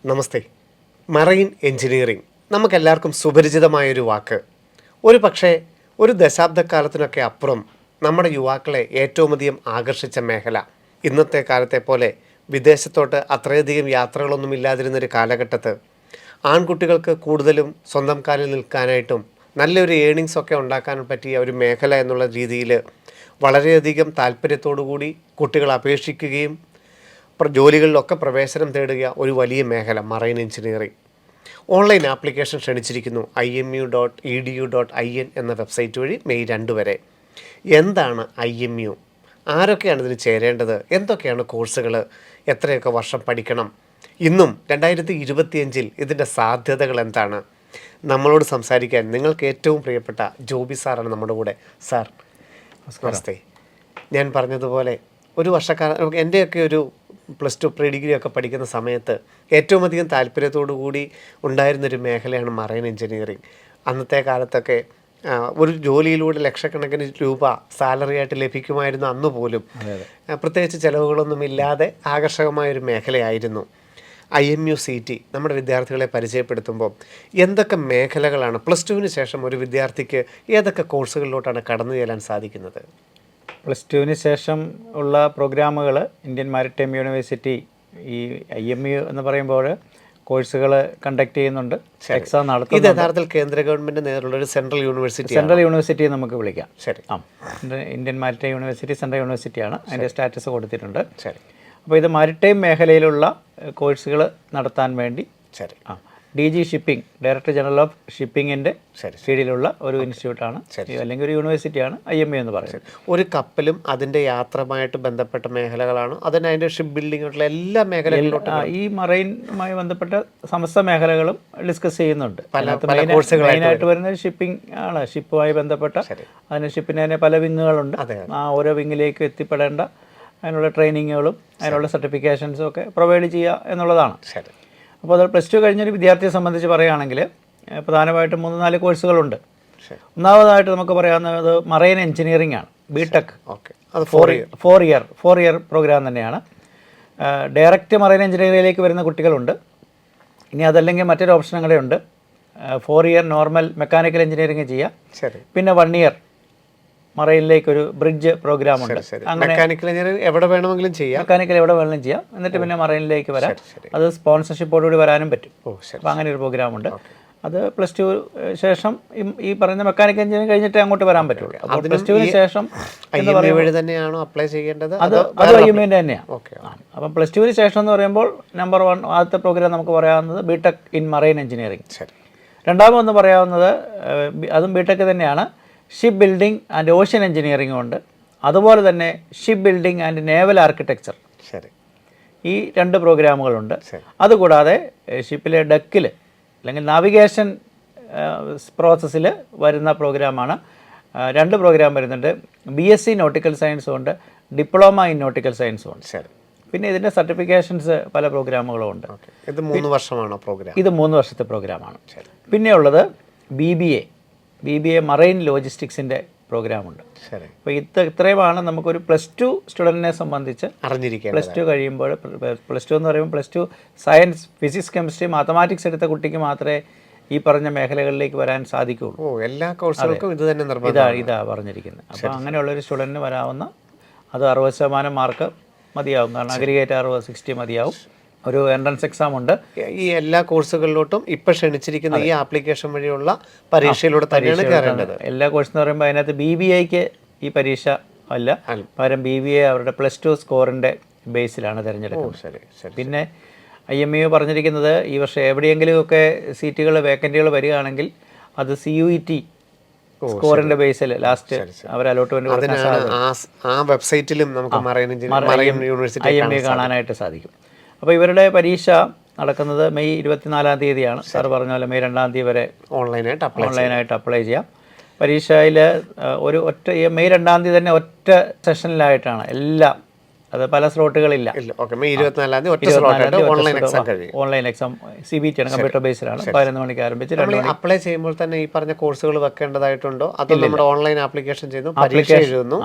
നമസ്തേ. Marine engineering നമുക്കെല്ലാവർക്കും സുപരിചിതമായൊരു വാക്ക്. ഒരു പക്ഷേ ഒരു ദശാബ്ദക്കാലത്തിനൊക്കെ അപ്പുറം നമ്മുടെ യുവാക്കളെ ഏറ്റവും അധികം ആകർഷിച്ച മേഖല. ഇന്നത്തെ കാലത്തെ പോലെ വിദേശത്തോട്ട് അത്രയധികം യാത്രകളൊന്നും ഇല്ലാതിരുന്നൊരു കാലഘട്ടത്ത് ആൺകുട്ടികൾക്ക് കൂടുതലും സ്വന്തം കാലിൽ നിൽക്കാനായിട്ടും നല്ലൊരു ഏണിങ്സൊക്കെ ഉണ്ടാക്കാൻ പറ്റിയ ഒരു മേഖല എന്നുള്ള രീതിയിൽ വളരെയധികം താല്പര്യത്തോടു കൂടി കുട്ടികൾ അപേക്ഷിക്കുകയും ജോലികളിലൊക്കെ പ്രവേശനം തേടുക ഒരു വലിയ മേഖല മറൈൻ എഞ്ചിനീയറിംഗ്. ഓൺലൈൻ ആപ്ലിക്കേഷൻ ക്ഷണിച്ചിരിക്കുന്നു imu.edu.in എന്ന വെബ്സൈറ്റ് വഴി മെയ് 2 വരെ. എന്താണ് IMU? ആരൊക്കെയാണ് ഇതിന് ചേരേണ്ടത്? എന്തൊക്കെയാണ് കോഴ്സുകൾ? എത്രയൊക്കെ വർഷം പഠിക്കണം? ഇന്നും 2025 ഇതിൻ്റെ സാധ്യതകൾ എന്താണ്? നമ്മളോട് സംസാരിക്കാൻ നിങ്ങൾക്ക് ഏറ്റവും പ്രിയപ്പെട്ട ജോബി സാറാണ് നമ്മുടെ കൂടെ. സാർ നമസ്തേ. ഞാൻ പറഞ്ഞതുപോലെ ഒരു വർഷക്കാലം എൻ്റെയൊക്കെ ഒരു +2 പ്രീ ഡിഗ്രി ഒക്കെ പഠിക്കുന്ന സമയത്ത് ഏറ്റവും അധികം താല്പര്യത്തോടു കൂടി ഉണ്ടായിരുന്നൊരു മേഖലയാണ് മറൈൻ എഞ്ചിനീയറിംഗ്. അന്നത്തെ കാലത്തൊക്കെ ഒരു ജോലിയിലൂടെ ലക്ഷക്കണക്കിന് രൂപ സാലറി ആയിട്ട് ലഭിക്കുമായിരുന്നു അന്ന് പോലും. പ്രത്യേകിച്ച് ചിലവുകളൊന്നും ഇല്ലാതെ ആകർഷകമായൊരു മേഖലയായിരുന്നു. IMU CT നമ്മുടെ വിദ്യാർത്ഥികളെ പരിചയപ്പെടുത്തുമ്പോൾ എന്തൊക്കെ മേഖലകളാണ് +2വിന് ശേഷം ഒരു വിദ്യാർത്ഥിക്ക് ഏതൊക്കെ കോഴ്സുകളിലോട്ടാണ് കടന്നു ചെല്ലാൻ സാധിക്കുന്നത്? +2വിന് ശേഷം ഉള്ള പ്രോഗ്രാമുകൾ ഇന്ത്യൻ മാരിടൈം യൂണിവേഴ്സിറ്റി ഈ IMU എന്ന് പറയുമ്പോൾ കോഴ്സുകൾ കണ്ടക്ട് ചെയ്യുന്നുണ്ട്, എക്സാം നടത്തും. ഇത് യഥാർത്ഥത്തിൽ കേന്ദ്ര ഗവൺമെൻറ് നേരിലുള്ള ഒരു സെൻട്രൽ യൂണിവേഴ്സിറ്റി നമുക്ക് വിളിക്കാം. ശരി. ഇന്ത്യൻ മാരിടൈം യൂണിവേഴ്സിറ്റി സെൻട്രൽ യൂണിവേഴ്സിറ്റിയാണ്. അതിൻ്റെ സ്റ്റാറ്റസ് കൊടുത്തിട്ടുണ്ട്. ശരി. അപ്പോൾ ഇത് മാരിടൈം മേഖലയിലുള്ള കോഴ്സുകൾ നടത്താൻ വേണ്ടി ശരി DG shipping, director general of ഷിപ്പിങ്ങിൻ്റെ കീഴിലുള്ള ഒരു ഇൻസ്റ്റിറ്റ്യൂട്ടാണ്, അല്ലെങ്കിൽ ഒരു യൂണിവേഴ്സിറ്റിയാണ് IMU എന്ന് പറയുന്നത്. ഒരു കപ്പലും അതിൻ്റെ യാത്രയുമായിട്ട് ബന്ധപ്പെട്ട മേഖലകളാണ്, അതിൻ്റെ ഷിപ്പ് ബിൽഡിങ്ങുള്ള എല്ലാ മേഖലകളിലോട്ടും ഈ മറൈനുമായി ബന്ധപ്പെട്ട സമസ്ത മേഖലകളും ഡിസ്കസ് ചെയ്യുന്നുണ്ട്. മെയിനായിട്ട് വരുന്നത് ഷിപ്പിംഗ് ആണ്. ഷിപ്പുമായി ബന്ധപ്പെട്ട അതിന് ഷിപ്പിന് തന്നെ പല വിങ്ങുകളുണ്ട്. ആ ഓരോ വിങ്ങിലേക്ക് എത്തിപ്പെടേണ്ട അതിനുള്ള ട്രെയിനിങ്ങുകളും അതിനുള്ള സർട്ടിഫിക്കേഷൻസും ഒക്കെ പ്രൊവൈഡ് ചെയ്യുക എന്നുള്ളതാണ്. അപ്പോൾ അത് +2 കഴിഞ്ഞൊരു വിദ്യാർത്ഥിയെ സംബന്ധിച്ച് പറയുകയാണെങ്കിൽ പ്രധാനമായിട്ടും 3-4 കോഴ്സുകളുണ്ട്. ഒന്നാമതായിട്ട് നമുക്ക് പറയാവുന്നത് മറൈൻ എഞ്ചിനീയറിംഗ് ആണ്, BTech. അത് 4 ഇയർ പ്രോഗ്രാം തന്നെയാണ്. ഡയറക്റ്റ് മറൈൻ എഞ്ചിനീയറിംഗിലേക്ക് വരുന്ന കുട്ടികളുണ്ട്. ഇനി അതല്ലെങ്കിൽ മറ്റൊരു ഓപ്ഷൻ കൂടെ ഉണ്ട്. 4 ഇയർ നോർമൽ മെക്കാനിക്കൽ എഞ്ചിനീയറിംഗ് ചെയ്യാം. പിന്നെ 1 ഇയർ മറൈനിലേക്കൊരു ബ്രിഡ്ജ് പ്രോഗ്രാം ഉണ്ട്. അങ്ങനെ മെക്കാനിക്കൽ എവിടെ വേണമെങ്കിലും ചെയ്യാം. എന്നിട്ട് പിന്നെ മറൈനിലേക്ക് വരാം. അത് സ്പോൺസർഷിപ്പോടുകൂടി വരാനും പറ്റും. അപ്പോൾ അങ്ങനെ ഒരു പ്രോഗ്രാം ഉണ്ട്. അത് +2 ശേഷം ഈ പറയുന്ന മെക്കാനിക്കൽ എഞ്ചിനീയറിംഗ് കഴിഞ്ഞിട്ട് അങ്ങോട്ട് വരാൻ പറ്റുള്ളൂ. അപ്പോൾ +2വിന് ശേഷം തന്നെയാണോ അപ്ലൈ ചെയ്യേണ്ടത്? അത് IMUവിൻ്റെ തന്നെയാണ്. അപ്പം +2വിന് ശേഷം എന്ന് പറയുമ്പോൾ നമ്പർ 1 ആദ്യത്തെ പ്രോഗ്രാം നമുക്ക് പറയാവുന്നത് BTech ഇൻ മറൈൻ എഞ്ചിനീയറിംഗ്. രണ്ടാമതൊന്ന് പറയാവുന്നത് അതും BTech തന്നെയാണ്, ഷിപ്പ് ബിൽഡിംഗ് ആൻഡ് ഓഷ്യൻ എഞ്ചിനീയറിംഗും ഉണ്ട്. അതുപോലെ തന്നെ ship building and naval architecture. ഈ 2 പ്രോഗ്രാമുകളുണ്ട്. അതുകൂടാതെ ഷിപ്പിലെ ഡെക്കിൽ അല്ലെങ്കിൽ നാവിഗേഷൻ പ്രോസസ്സിൽ വരുന്ന പ്രോഗ്രാമാണ്. 2 പ്രോഗ്രാം വരുന്നുണ്ട്. BSc നോട്ടിക്കൽ സയൻസും ഉണ്ട്, ഡിപ്ലോമ ഇൻ നോട്ടിക്കൽ സയൻസും ഉണ്ട്. പിന്നെ ഇതിൻ്റെ സർട്ടിഫിക്കേഷൻസ് പല പ്രോഗ്രാമുകളും ഉണ്ട്. ഇത് 3 വർഷമാണോ പ്രോഗ്രാം? ഇത് 3 വർഷത്തെ പ്രോഗ്രാമാണ്. പിന്നെയുള്ളത് BBA മറൈൻ ലോജിസ്റ്റിക്സിൻ്റെ പ്രോഗ്രാമുണ്ട്. അപ്പോൾ ഇത്രയുമാണ് നമുക്കൊരു +2 സ്റ്റുഡൻറ്റിനെ സംബന്ധിച്ച് അറിഞ്ഞിരിക്കുക. +2 കഴിയുമ്പോൾ +2 എന്ന് പറയുമ്പോൾ +2 സയൻസ്, ഫിസിക്സ്, കെമിസ്ട്രി, മാത്തമാറ്റിക്സ് എടുത്ത കുട്ടിക്ക് മാത്രമേ ഈ പറഞ്ഞ മേഖലകളിലേക്ക് വരാൻ സാധിക്കുകയുള്ളൂ. എല്ലാ കോഴ്സുകൾക്കും ഇത് തന്നെ ഇതാ പറഞ്ഞിരിക്കുന്നത്. അപ്പോൾ അങ്ങനെയുള്ളൊരു സ്റ്റുഡൻറ്റിന് വരാവുന്ന അത് 60% മാർക്ക് മതിയാവും. കാരണം അഗ്രിഗേറ്റ് 60-60 മതിയാവും. ഒരു എൻട്രൻസ് എക്സാം ഉണ്ട്. ഈ എല്ലാ കോഴ്സുകളിലോട്ടും ഇപ്പം ക്ഷണിച്ചിരിക്കുന്ന ഈ ആപ്ലിക്കേഷൻ വഴിയുള്ള പരീക്ഷയിലൂടെ തന്നെയാണ് കയറേണ്ടത്. എല്ലാ കോഴ്സ് എന്ന് പറയുമ്പോൾ അതിനകത്ത് BBAക്ക് ഈ പരീക്ഷ അല്ല, പകരം BBA അവരുടെ +2 സ്കോറിൻ്റെ ബേസിലാണ് തിരഞ്ഞെടുക്കുന്നത്. പിന്നെ IMU പറഞ്ഞിരിക്കുന്നത് ഈ വർഷം എവിടെയെങ്കിലുമൊക്കെ സീറ്റുകൾ വേക്കൻറ്റുകൾ വരികയാണെങ്കിൽ അത് CUET സ്കോറിൻ്റെ ബേസിൽ ലാസ്റ്റ് അവർ അലോട്ട്മെൻറ്റ് ആ വെബ്സൈറ്റിലും നമുക്ക് IMU കാണാനായിട്ട് സാധിക്കും. അപ്പോൾ ഇവരുടെ പരീക്ഷ നടക്കുന്നത് മെയ് 24-ാം തീയതിയാണ്. സാർ പറഞ്ഞ പോലെ മെയ് 2-ാം തീയതി വരെ ഓൺലൈനായിട്ട് അപ്ലൈ ചെയ്യാം. പരീക്ഷയിൽ മെയ് 2-ാം തീയതി തന്നെ ഒറ്റ സെഷനിലായിട്ടാണ് എല്ലാം. അത് പല സ്ലോട്ടുകളില്ല. ഓൺലൈൻ എക്സാം CBT ആണ്, കമ്പ്യൂട്ടർ ബേസ്ഡാണ്. 11 മണിക്ക് ആരംഭിച്ച് 2 മണി. അപ്ലൈ ചെയ്യുമ്പോൾ തന്നെ ഈ പറഞ്ഞ കോഴ്സുകൾ വെക്കേണ്ടതായിട്ടുണ്ടോ? അത് നമ്മുടെ ഓൺലൈൻ ആപ്ലിക്കേഷൻ ചെയ്യുന്നു, പരീക്ഷ എഴുതുന്നു,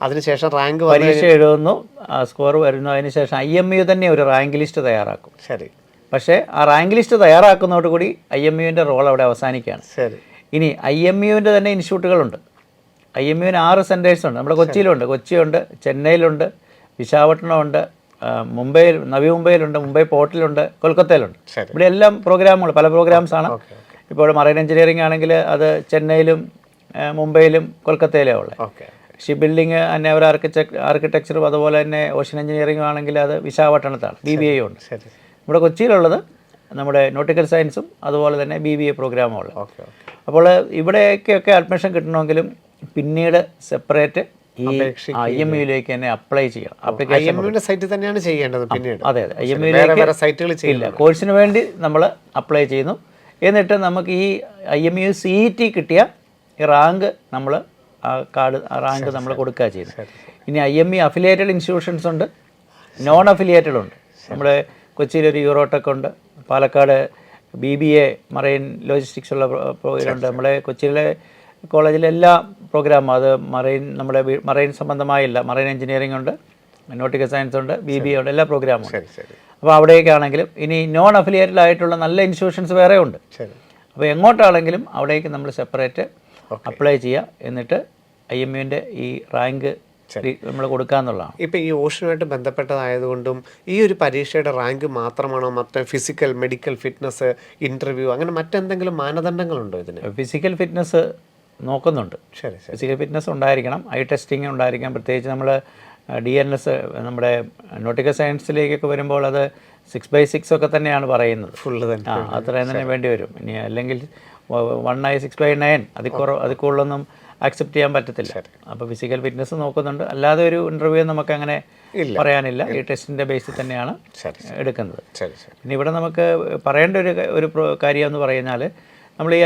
അതിനുശേഷം റാങ്ക് പരീക്ഷ എഴുതുന്നു, സ്കോർ വരുന്നു. അതിനുശേഷം IMU തന്നെ ഒരു റാങ്ക് ലിസ്റ്റ് തയ്യാറാക്കും. പക്ഷേ ആ റാങ്ക് ലിസ്റ്റ് തയ്യാറാക്കുന്നതോടുകൂടി IMUവിൻ്റെ റോൾ അവിടെ അവസാനിക്കുകയാണ്. ശരി. ഇനി IMUവിൻ്റെ തന്നെ ഇൻസ്റ്റിറ്റ്യൂട്ടുകളുണ്ട്. IMUവിന് 6 സെൻറ്റേഴ്സ് ഉണ്ട്. നമ്മുടെ കൊച്ചിയിലുണ്ട്, കൊച്ചിയുണ്ട്, ചെന്നൈയിലുണ്ട്, വിശാഖപട്ടണമുണ്ട്, മുംബൈയിൽ, നവി മുംബൈയിലുണ്ട്, മുംബൈ പോർട്ടിലുണ്ട്, കൊൽക്കത്തയിലുണ്ട്. ഇവിടെ എല്ലാം പ്രോഗ്രാമുകൾ, പല പ്രോഗ്രാംസാണ്. ഇപ്പോൾ മറൈൻ എഞ്ചിനീയറിംഗ് ആണെങ്കിൽ അത് ചെന്നൈയിലും മുംബൈയിലും കൊൽക്കത്തയിലേ ഉള്ളത്. ഷിപ്പ് ബിൽഡിംഗ് ആൻഡ് നേവൽ ആർക്കിടെക്ചറും അതുപോലെ തന്നെ ഓഷ്യൻ എഞ്ചിനീയറിംഗും ആണെങ്കിൽ അത് വിശാഖപട്ടണത്താണ്. BBA ഉണ്ട്. നമ്മുടെ കൊച്ചിയിലുള്ളത് നമ്മുടെ നോട്ടിക്കൽ സയൻസും അതുപോലെ തന്നെ BBA പ്രോഗ്രാമുള്ളത്. അപ്പോൾ ഇവിടേക്കൊക്കെ അഡ്മിഷൻ കിട്ടണമെങ്കിലും പിന്നീട് സെപ്പറേറ്റ് ഈ IMUയിലേക്ക് തന്നെ അപ്ലൈ ചെയ്യണം. ആപ്ലിക്കേഷൻ സൈറ്റിൽ തന്നെയാണ് ചെയ്യേണ്ടത്. പിന്നീട് അതെ, IMUയിലേക്ക് ഇല്ല, കോഴ്സിന് വേണ്ടി നമ്മൾ അപ്ലൈ ചെയ്യുന്നു. എന്നിട്ട് നമുക്ക് ഈ IMU CET കിട്ടിയ ഈ റാങ്ക് നമ്മൾ റാങ്ക് നമ്മൾ കൊടുക്കുക ചെയ്യുന്നത്. ഇനി IMU അഫിലിയേറ്റഡ് ഇൻസ്റ്റിറ്റ്യൂഷൻസ് ഉണ്ട്, നോൺ അഫിലിയേറ്റഡ് ഉണ്ട്. നമ്മുടെ കൊച്ചിയിലൊരു യൂറോടെക് ഉണ്ട്, പാലക്കാട് BBA മറൈൻ ലോജിസ്റ്റിക്സ് ഉള്ള പ്രോഗ്രാം ഉണ്ട്. നമ്മുടെ കൊച്ചിയിലെ കോളേജിലെ എല്ലാ പ്രോഗ്രാമും അത് നമ്മുടെ മറൈൻ സംബന്ധമായില്ല, മറൈൻ എഞ്ചിനീയറിംഗ് ഉണ്ട്, നോട്ടിക്കൽ സയൻസ് ഉണ്ട്, BBA ഉണ്ട്, എല്ലാ പ്രോഗ്രാമും ഉണ്ട്. അപ്പോൾ അവിടേക്കാണെങ്കിലും ഇനി നോൺ അഫിലിയേറ്റഡ് ആയിട്ടുള്ള നല്ല ഇൻസ്റ്റിറ്റ്യൂഷൻസ് വേറെ ഉണ്ട്. അപ്പോൾ എങ്ങോട്ടാണെങ്കിലും അവിടേക്ക് നമ്മൾ സെപ്പറേറ്റ് അപ്ലൈ ചെയ്യുക. എന്നിട്ട് IMUവിൻ്റെ ഈ റാങ്ക് നമ്മൾ കൊടുക്കാന്നുള്ളതാണ്. ഇപ്പോൾ ഈ ഓഷനുമായിട്ട് ബന്ധപ്പെട്ടതായതുകൊണ്ടും ഈ ഒരു പരീക്ഷയുടെ റാങ്ക് മാത്രമാണോ, മറ്റേ ഫിസിക്കൽ, മെഡിക്കൽ ഫിറ്റ്നസ്, ഇൻ്റർവ്യൂ, അങ്ങനെ മറ്റെന്തെങ്കിലും മാനദണ്ഡങ്ങളുണ്ടോ ഇതിന്? ഫിസിക്കൽ ഫിറ്റ്നസ് നോക്കുന്നുണ്ട്. ഫിസിക്കൽ ഫിറ്റ്നസ് ഉണ്ടായിരിക്കണം, ഐ ടെസ്റ്റിംഗ് ഉണ്ടായിരിക്കണം. പ്രത്യേകിച്ച് നമ്മൾ DNS നമ്മുടെ നോട്ടിക്കൽ സയൻസിലേക്കൊക്കെ വരുമ്പോൾ അത് 6/6 ഒക്കെ തന്നെയാണ് പറയുന്നത്. ഫുള്ള് തന്നെ അത്രയും തന്നെ വേണ്ടി വരും. ഇനി അല്ലെങ്കിൽ 1I 6/9 അതിൽ കൂടുതലൊന്നും ആക്സെപ്റ്റ് ചെയ്യാൻ പറ്റത്തില്ല. അപ്പോൾ ഫിസിക്കൽ ഫിറ്റ്നസ് നോക്കുന്നുണ്ട്. അല്ലാതെ ഒരു ഇൻ്റർവ്യൂ നമുക്ക് അങ്ങനെ പറയാനില്ല. ഈ ടെസ്റ്റിൻ്റെ ബേസിൽ തന്നെയാണ് എടുക്കുന്നത്. ഇനി ഇവിടെ നമുക്ക് പറയേണ്ട ഒരു കാര്യം എന്ന് പറഞ്ഞാൽ, നമ്മൾ ഈ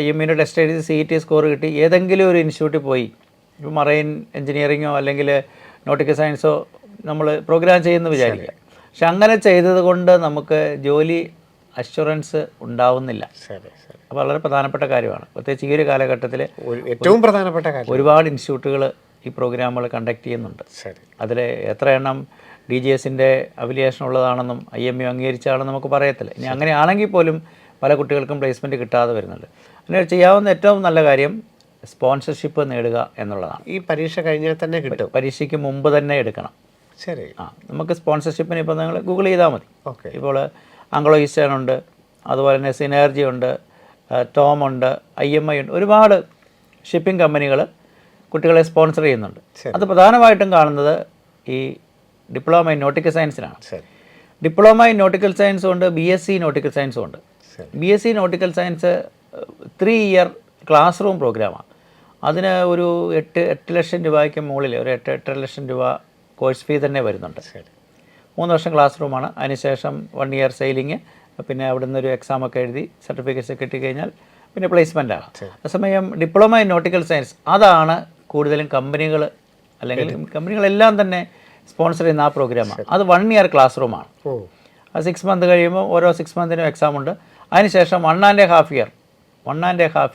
IMUവിൻ്റെ ടെസ്റ്റ് എഴുതി CET സ്കോർ കിട്ടി ഏതെങ്കിലും ഒരു ഇൻസ്റ്റിറ്റ്യൂട്ടിൽ പോയി, ഇപ്പോൾ മറൈൻ എഞ്ചിനീയറിങ്ങോ അല്ലെങ്കിൽ നോട്ടിക്കൽ സയൻസോ നമ്മൾ പ്രോഗ്രാം ചെയ്യുമെന്ന് വിചാരിക്കുക. പക്ഷെ അങ്ങനെ ചെയ്തത് കൊണ്ട് നമുക്ക് ജോലി അഷ്വറൻസ് ഉണ്ടാവുന്നില്ല. അപ്പോൾ വളരെ പ്രധാനപ്പെട്ട കാര്യമാണ്. പ്രത്യേകിച്ച് ഈ ഒരു കാലഘട്ടത്തിൽ ഏറ്റവും പ്രധാനപ്പെട്ട കാര്യം, ഒരുപാട് ഇൻസ്റ്റിറ്റ്യൂട്ടുകൾ ഈ പ്രോഗ്രാമുകൾ കണ്ടക്ട് ചെയ്യുന്നുണ്ട്. അതിൽ എത്ര എണ്ണം DGSൻ്റെ അഫിലിയേഷൻ ഉള്ളതാണെന്നും IMU അംഗീകരിച്ചാണെന്നും നമുക്ക് പറയത്തില്ല. ഇനി അങ്ങനെയാണെങ്കിൽ പോലും പല കുട്ടികൾക്കും പ്ലേസ്മെൻറ്റ് കിട്ടാതെ വരുന്നുണ്ട്. അങ്ങനെ ചെയ്യാവുന്ന ഏറ്റവും നല്ല കാര്യം സ്പോൺസർഷിപ്പ് നേടുക എന്നുള്ളതാണ്. ഈ പരീക്ഷ കഴിഞ്ഞാൽ തന്നെ കിട്ടും? പരീക്ഷയ്ക്ക് മുമ്പ് തന്നെ എടുക്കണം. ശരി. നമുക്ക് സ്പോൺസർഷിപ്പിന് ഇപ്പോൾ നിങ്ങൾ ഗൂഗിൾ ചെയ്താൽ മതി. ഇപ്പോൾ ആംഗ്ലോ ഈസ്റ്റേൺ ഉണ്ട്, അതുപോലെ തന്നെ സിനർജി ഉണ്ട്, ടോം ഉണ്ട്, IMI ഉണ്ട്. ഒരുപാട് ഷിപ്പിംഗ് കമ്പനികൾ കുട്ടികളെ സ്പോൺസർ ചെയ്യുന്നുണ്ട്. അത് പ്രധാനമായിട്ടും കാണുന്നത് ഈ ഡിപ്ലോമ ഇൻ നോട്ടിക്കൽ സയൻസിനാണ്. ഡിപ്ലോമ ഇൻ നോട്ടിക്കൽ സയൻസും ഉണ്ട്, BSc നോട്ടിക്കൽ സയൻസും ഉണ്ട്. BSc nautical science 3 year class room പ്രോഗ്രാമാണ്. അതിന് ഒരു 8 ലക്ഷം രൂപയ്ക്ക് മുകളിൽ ഒരു 8.5 ലക്ഷം രൂപ കോഴ്സ് ഫീ തന്നെ വരുന്നുണ്ട്. 3 വർഷം ക്ലാസ് റൂമാണ്. അതിനുശേഷം 1 ഇയർ സെയിലിങ്, പിന്നെ അവിടെ നിന്നൊരു എക്സാമൊക്കെ എഴുതി സർട്ടിഫിക്കറ്റ്സ് കിട്ടിക്കഴിഞ്ഞാൽ പിന്നെ പ്ലേസ്മെൻറ്റാണ്. അതേസമയം ഡിപ്ലോമ ഇൻ നോട്ടിക്കൽ സയൻസ് അതാണ് കൂടുതലും കമ്പനികൾ അല്ലെങ്കിൽ കമ്പനികളെല്ലാം തന്നെ സ്പോൺസർ ചെയ്യുന്ന ആ പ്രോഗ്രാമാണ്. അത് 1 ഇയർ ക്ലാസ് റൂമാണ്. അത് 6 മന്ത് കഴിയുമ്പോൾ ഓരോ 6 മന്തിനും എക്സാം ഉണ്ട്. അതിനുശേഷം 1.5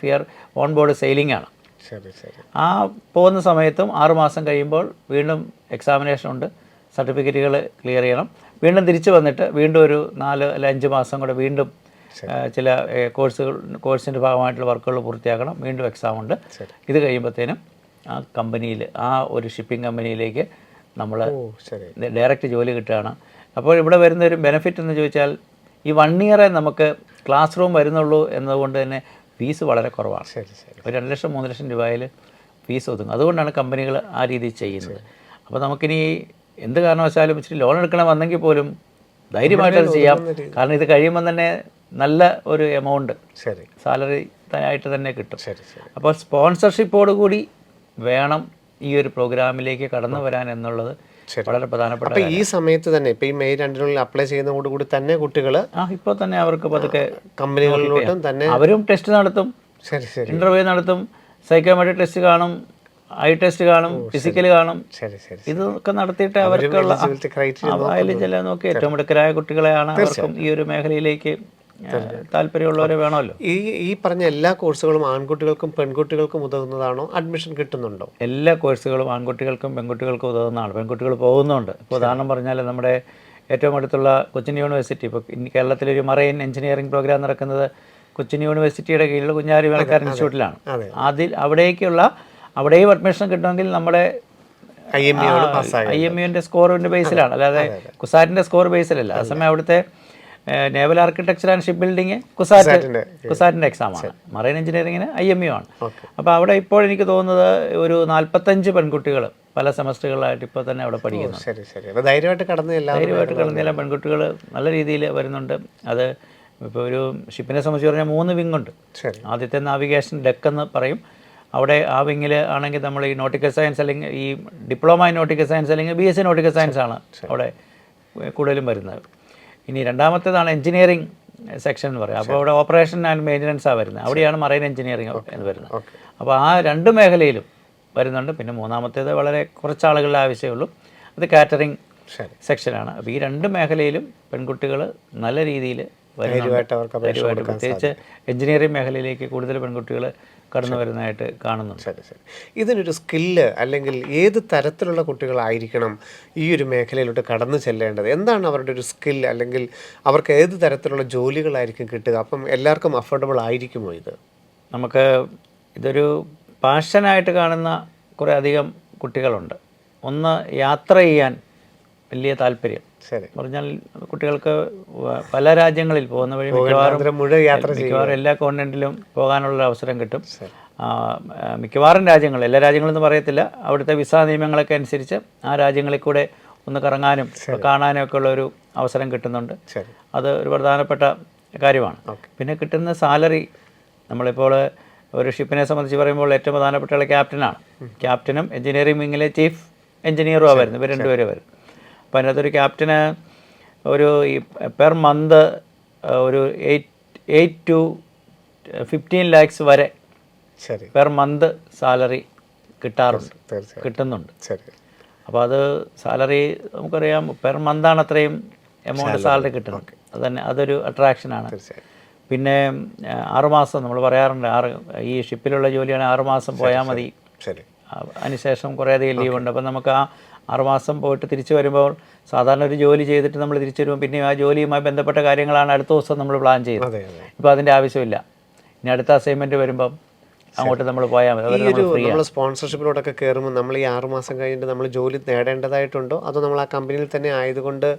ഇയർ ഓൺ ബോർഡ് സെയിലിംഗ് ആണ്. ആ പോകുന്ന സമയത്തും 6 മാസം കഴിയുമ്പോൾ വീണ്ടും എക്സാമിനേഷൻ ഉണ്ട്, സർട്ടിഫിക്കറ്റുകൾ ക്ലിയർ ചെയ്യണം. വീണ്ടും തിരിച്ച് വന്നിട്ട് വീണ്ടും ഒരു 4 അല്ല 5 മാസം കൂടെ വീണ്ടും ചില കോഴ്സിൻ്റെ ഭാഗമായിട്ടുള്ള വർക്കുകൾ പൂർത്തിയാക്കണം. വീണ്ടും എക്സാം ഉണ്ട്. ഇത് കഴിയുമ്പോഴത്തേനും ആ കമ്പനിയിൽ, ആ ഒരു ഷിപ്പിംഗ് കമ്പനിയിലേക്ക് നമ്മൾ ഡയറക്റ്റ് ജോലി കിട്ടുകയാണ്. അപ്പോൾ ഇവിടെ വരുന്ന ഒരു ബെനിഫിറ്റ് എന്ന് ചോദിച്ചാൽ ഈ 1 ഇയറേ നമുക്ക് ക്ലാസ് റൂം വരുന്നുള്ളൂ എന്നതുകൊണ്ട് തന്നെ ഫീസ് വളരെ കുറവാണ്. ഒരു 2 ലക്ഷം 3 ലക്ഷം രൂപയിൽ ഫീസ് ഒതുങ്ങും. അതുകൊണ്ടാണ് കമ്പനികൾ ആ രീതിയിൽ ചെയ്യുന്നത്. അപ്പോൾ നമുക്കിനി എന്ത് കാരണവശാലും ഇച്ചിരി ലോൺ എടുക്കണം വന്നെങ്കിൽ പോലും ധൈര്യമായിട്ടത് ചെയ്യാം. കാരണം ഇത് കഴിയുമ്പോൾ തന്നെ നല്ല ഒരു എമൗണ്ട് സാലറി ആയിട്ട് തന്നെ കിട്ടും. അപ്പോൾ സ്പോൺസർഷിപ്പോട് കൂടി വേണം ഈ ഒരു പ്രോഗ്രാമിലേക്ക് കടന്നു വരാൻ എന്നുള്ളത് വളരെ പ്രധാനപ്പെട്ട. ഈ സമയത്ത് തന്നെ ഇപ്പോൾ ഈ മെയ് 2 അപ്ലൈ ചെയ്യുന്നതോടുകൂടി തന്നെ കുട്ടികൾ ഇപ്പോൾ തന്നെ അവർക്ക് പതുക്കെ കമ്പനികളിലോട്ടും തന്നെ അവരും ടെസ്റ്റ് നടത്തും, ഇൻ്റർവ്യൂ നടത്തും, സൈക്കോമെട്രിക് ടെസ്റ്റ് കാണും, ഐ ടെസ്റ്റ് കാണും, ഫിസിക്കൽ കാണും. ഇതൊക്കെ നടത്തിയിട്ട് അവർക്കുള്ള അതിൽ ചില നോക്കി ഏറ്റവും മിടുക്കരായ കുട്ടികളെയാണ് അവർക്കും ഈ ഒരു മേഖലയിലേക്ക് താല്പര്യമുള്ളവരെ വേണമല്ലോ. ഈ പറഞ്ഞ എല്ലാ കോഴ്സുകളും ആൺകുട്ടികൾക്കും പെൺകുട്ടികൾക്കും ഉതകുന്നതാണോ? അഡ്മിഷൻ കിട്ടുന്നുണ്ടോ? എല്ലാ കോഴ്സുകളും ആൺകുട്ടികൾക്കും പെൺകുട്ടികൾക്കും ഉതകുന്നതാണ്. പെൺകുട്ടികൾ പോകുന്നുണ്ട്. ഇപ്പോൾ ഉദാഹരണം പറഞ്ഞാൽ നമ്മുടെ ഏറ്റവും അടുത്തുള്ള കൊച്ചിൻ യൂണിവേഴ്സിറ്റി, ഇപ്പോൾ കേരളത്തിലൊരു മറൈൻ എഞ്ചിനീയറിംഗ് പ്രോഗ്രാം നടക്കുന്നത് കൊച്ചിൻ യൂണിവേഴ്സിറ്റിയുടെ കീഴിലുള്ള കുഞ്ഞാലി വേളക്കാർ ഇൻസ്റ്റിറ്റ്യൂട്ടിലാണ്. അവിടെയും അഡ്മിഷൻ കിട്ടുമെങ്കിൽ നമ്മുടെ IMUവിൻ്റെ സ്കോറിൻ്റെ ബേസിലാണ്, അല്ലാതെ കുസാറ്റിൻ്റെ സ്കോർ ബേസിലല്ല. അതേസമയം അവിടുത്തെ naval architecture and ship building കുസാറ്റിൻ്റെ എക്സാമാണ്, മറൈൻ എഞ്ചിനീയറിങ്ങിന് IMU ആണ്. അപ്പോൾ അവിടെ ഇപ്പോൾ എനിക്ക് തോന്നുന്നത് ഒരു 45 പെൺകുട്ടികൾ പല സെമസ്റ്ററുകളായിട്ട് ഇപ്പോൾ തന്നെ അവിടെ പഠിക്കുന്നു. ധൈര്യമായിട്ട് കടന്ന പെൺകുട്ടികൾ നല്ല രീതിയിൽ വരുന്നുണ്ട്. അത് ഇപ്പോൾ ഒരു ഷിപ്പിനെ സംബന്ധിച്ച് പറഞ്ഞാൽ 3 വിങ് ഉണ്ട്. ആദ്യത്തെ നാവിഗേഷൻ ഡെക്ക് എന്ന് പറയും. അവിടെ ആ വിങ്ങിൽ ആണെങ്കിൽ നമ്മൾ ഈ നോട്ടിക്കൽ സയൻസ് അല്ലെങ്കിൽ ഈ ഡിപ്ലോമ ഇൻ നോട്ടിക്കൽ സയൻസ് അല്ലെങ്കിൽ BSc നോട്ടിക്കൽ സയൻസ് ആണ് അവിടെ കൂടുതലും വരുന്നത്. ഇനി രണ്ടാമത്തേതാണ് എഞ്ചിനീയറിംഗ് സെക്ഷൻ എന്ന് പറയും. അപ്പോൾ അവിടെ ഓപ്പറേഷൻ ആൻഡ് മെയിൻ്റനൻസാണ് വരുന്നത്. അവിടെയാണ് മറൈൻ എഞ്ചിനീയറിംഗ് എന്ന് വരുന്നത്. അപ്പോൾ ആ 2 മേഖലയിലും വരുന്നുണ്ട്. പിന്നെ മൂന്നാമത്തേത് വളരെ കുറച്ച് ആളുകളുടെ ആവശ്യമേ ഉള്ളൂ, അത് കാറ്ററിംഗ് സെക്ഷനാണ്. അപ്പോൾ ഈ 2 മേഖലയിലും പെൺകുട്ടികൾ നല്ല രീതിയിൽ വരുന്നുണ്ട്. പ്രത്യേകിച്ച് എഞ്ചിനീയറിംഗ് മേഖലയിലേക്ക് കൂടുതൽ പെൺകുട്ടികൾ കടന്നു വരുന്നതായിട്ട് കാണുന്നുണ്ട്. ഇതിനൊരു സ്കില്ല് അല്ലെങ്കിൽ ഏത് തരത്തിലുള്ള കുട്ടികളായിരിക്കണം ഈ ഒരു മേഖലയിലോട്ട് കടന്നു ചെല്ലേണ്ടത്? എന്താണ് അവരുടെ ഒരു സ്കിൽ, അല്ലെങ്കിൽ അവർക്ക് ഏത് തരത്തിലുള്ള ജോലികളായിരിക്കും കിട്ടുക? അപ്പം എല്ലാവർക്കും അഫോർഡബിൾ ആയിരിക്കുമോ ഇത്? നമുക്ക് ഇതൊരു പാഷനായിട്ട് കാണുന്ന കുറേ അധികം കുട്ടികളുണ്ട്. ഒന്ന്, യാത്ര ചെയ്യാൻ വലിയ താല്പര്യം. പറഞ്ഞാൽ കുട്ടികൾക്ക് പല രാജ്യങ്ങളിൽ പോകുന്ന വഴി മിക്കവാറും എല്ലാ കോണ്ടിനെന്റിലും പോകാനുള്ള അവസരം കിട്ടും. മിക്കവാറും രാജ്യങ്ങൾ, എല്ലാ രാജ്യങ്ങളെന്ന് പറയത്തില്ല, അവിടുത്തെ വിസ നിയമങ്ങളൊക്കെ അനുസരിച്ച് ആ രാജ്യങ്ങളിൽ കൂടെ ഒന്ന് കറങ്ങാനും കാണാനും ഒക്കെ ഉള്ളൊരു അവസരം കിട്ടുന്നുണ്ട്. അത് ഒരു പ്രധാനപ്പെട്ട കാര്യമാണ്. പിന്നെ കിട്ടുന്ന സാലറി, നമ്മളിപ്പോൾ ഒരു ഷിപ്പിനെ സംബന്ധിച്ച് പറയുമ്പോൾ ഏറ്റവും പ്രധാനപ്പെട്ട ക്യാപ്റ്റനാണ്. ക്യാപ്റ്റനും എഞ്ചിനീയറിംഗ് വിങ്ങിലെ ചീഫ് എഞ്ചിനീയറുമാണ് വരുന്നത്. ഇവർ 2 പേര് വരും. അപ്പോൾ അതിനകത്തൊരു ക്യാപ്റ്റന് ഒരു പെർ മന്ത് ഒരു 8 to 15 lakhs വരെ പെർ മന്ത് സാലറി കിട്ടുന്നുണ്ട്. അപ്പോൾ അത് സാലറി നമുക്കറിയാം, പെർ മന്താണ് അത്രയും എമൗണ്ട് സാലറി കിട്ടുന്നത്. അത് തന്നെ അതൊരു അട്രാക്ഷനാണ്. പിന്നെ 6 മാസം നമ്മൾ പറയാറുണ്ട്, ഈ ഷിപ്പിലുള്ള ജോലിയാണ് 6 മാസം പോയാൽ മതി, അതിനുശേഷം കുറേയധികം ലീവുണ്ട്. അപ്പം നമുക്ക് ആ 6 മാസം പോയിട്ട് തിരിച്ചു വരുമ്പോൾ സാധാരണ ഒരു ജോലി ചെയ്തിട്ട് നമ്മൾ തിരിച്ചു വരുമ്പോൾ പിന്നെ ആ ജോലിയുമായി ബന്ധപ്പെട്ട കാര്യങ്ങളാണ് അടുത്ത ദിവസം നമ്മൾ പ്ലാൻ ചെയ്യുന്നത്. ഇപ്പോൾ അതിൻ്റെ ആവശ്യമില്ല. ഇനി അടുത്ത അസൈൻമെൻറ്റ് വരുമ്പം അങ്ങോട്ട് നമ്മൾ പോയാൽ മതി. നമ്മൾ സ്പോൺസർഷിപ്പിലോട്ടൊക്കെ കയറുമ്പോൾ നമ്മൾ ഈ 6 മാസം കഴിഞ്ഞിട്ട് നമ്മൾ ജോലി നേടേണ്ടതായിട്ടുണ്ടോ, അതോ നമ്മൾ ആ കമ്പനിയിൽ തന്നെ ആയതുകൊണ്ട്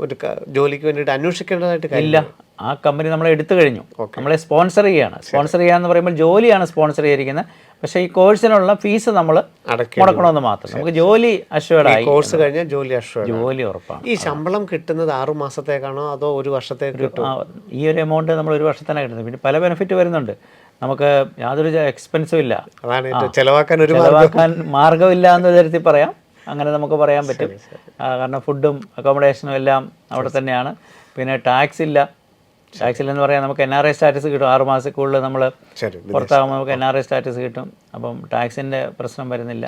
ഒരു ജോലിക്ക് വേണ്ടിയിട്ട് അന്വേഷിക്കേണ്ടതായിട്ട് ഇല്ല? ആ കമ്പനി നമ്മളെ എടുത്തു കഴിഞ്ഞു, നമ്മളെ സ്പോൺസർ ചെയ്യുകയാണ്. സ്പോൺസർ ചെയ്യാന്ന് പറയുമ്പോൾ ജോലിയാണ് സ്പോൺസർ ചെയ്തിരിക്കുന്നത്. പക്ഷേ ഈ കോഴ്സിനുള്ള ഫീസ് നമ്മൾ മുടക്കണമെന്ന് മാത്രം. നമുക്ക് ജോലി അഷ്വേർഡായി, കോഴ്സ് കഴിഞ്ഞാൽ ജോലി ഉറപ്പാണ്. ഈ ശമ്പളം കിട്ടുന്നത് 6 മാസത്തേക്കാണോ അതോ ഒരു വർഷത്തേക്ക് കിട്ടും? ഈ ഒരു എമൗണ്ട് നമ്മൾ ഒരു വർഷത്തേനാണ് കിട്ടുന്നത്. പിന്നെ പല ബെനിഫിറ്റ് വരുന്നുണ്ട്. നമുക്ക് യാതൊരു എക്സ്പെൻസും ഇല്ല, ചെലവാക്കാൻ മാർഗമില്ല എന്ന തരത്തിൽ പറയാം. അങ്ങനെ നമുക്ക് പറയാൻ പറ്റും. കാരണം ഫുഡും അക്കോമഡേഷനും എല്ലാം അവിടെ തന്നെയാണ്. പിന്നെ ടാക്സ് ഇല്ലെന്ന് പറയാൻ നമുക്ക് NRI സ്റ്റാറ്റസ് കിട്ടും. 6 മാസത്തിനുള്ളിൽ നമ്മൾ പുറത്താകുമ്പോൾ നമുക്ക് NRI സ്റ്റാറ്റസ് കിട്ടും. അപ്പം ടാക്സിൻ്റെ പ്രശ്നം വരുന്നില്ല.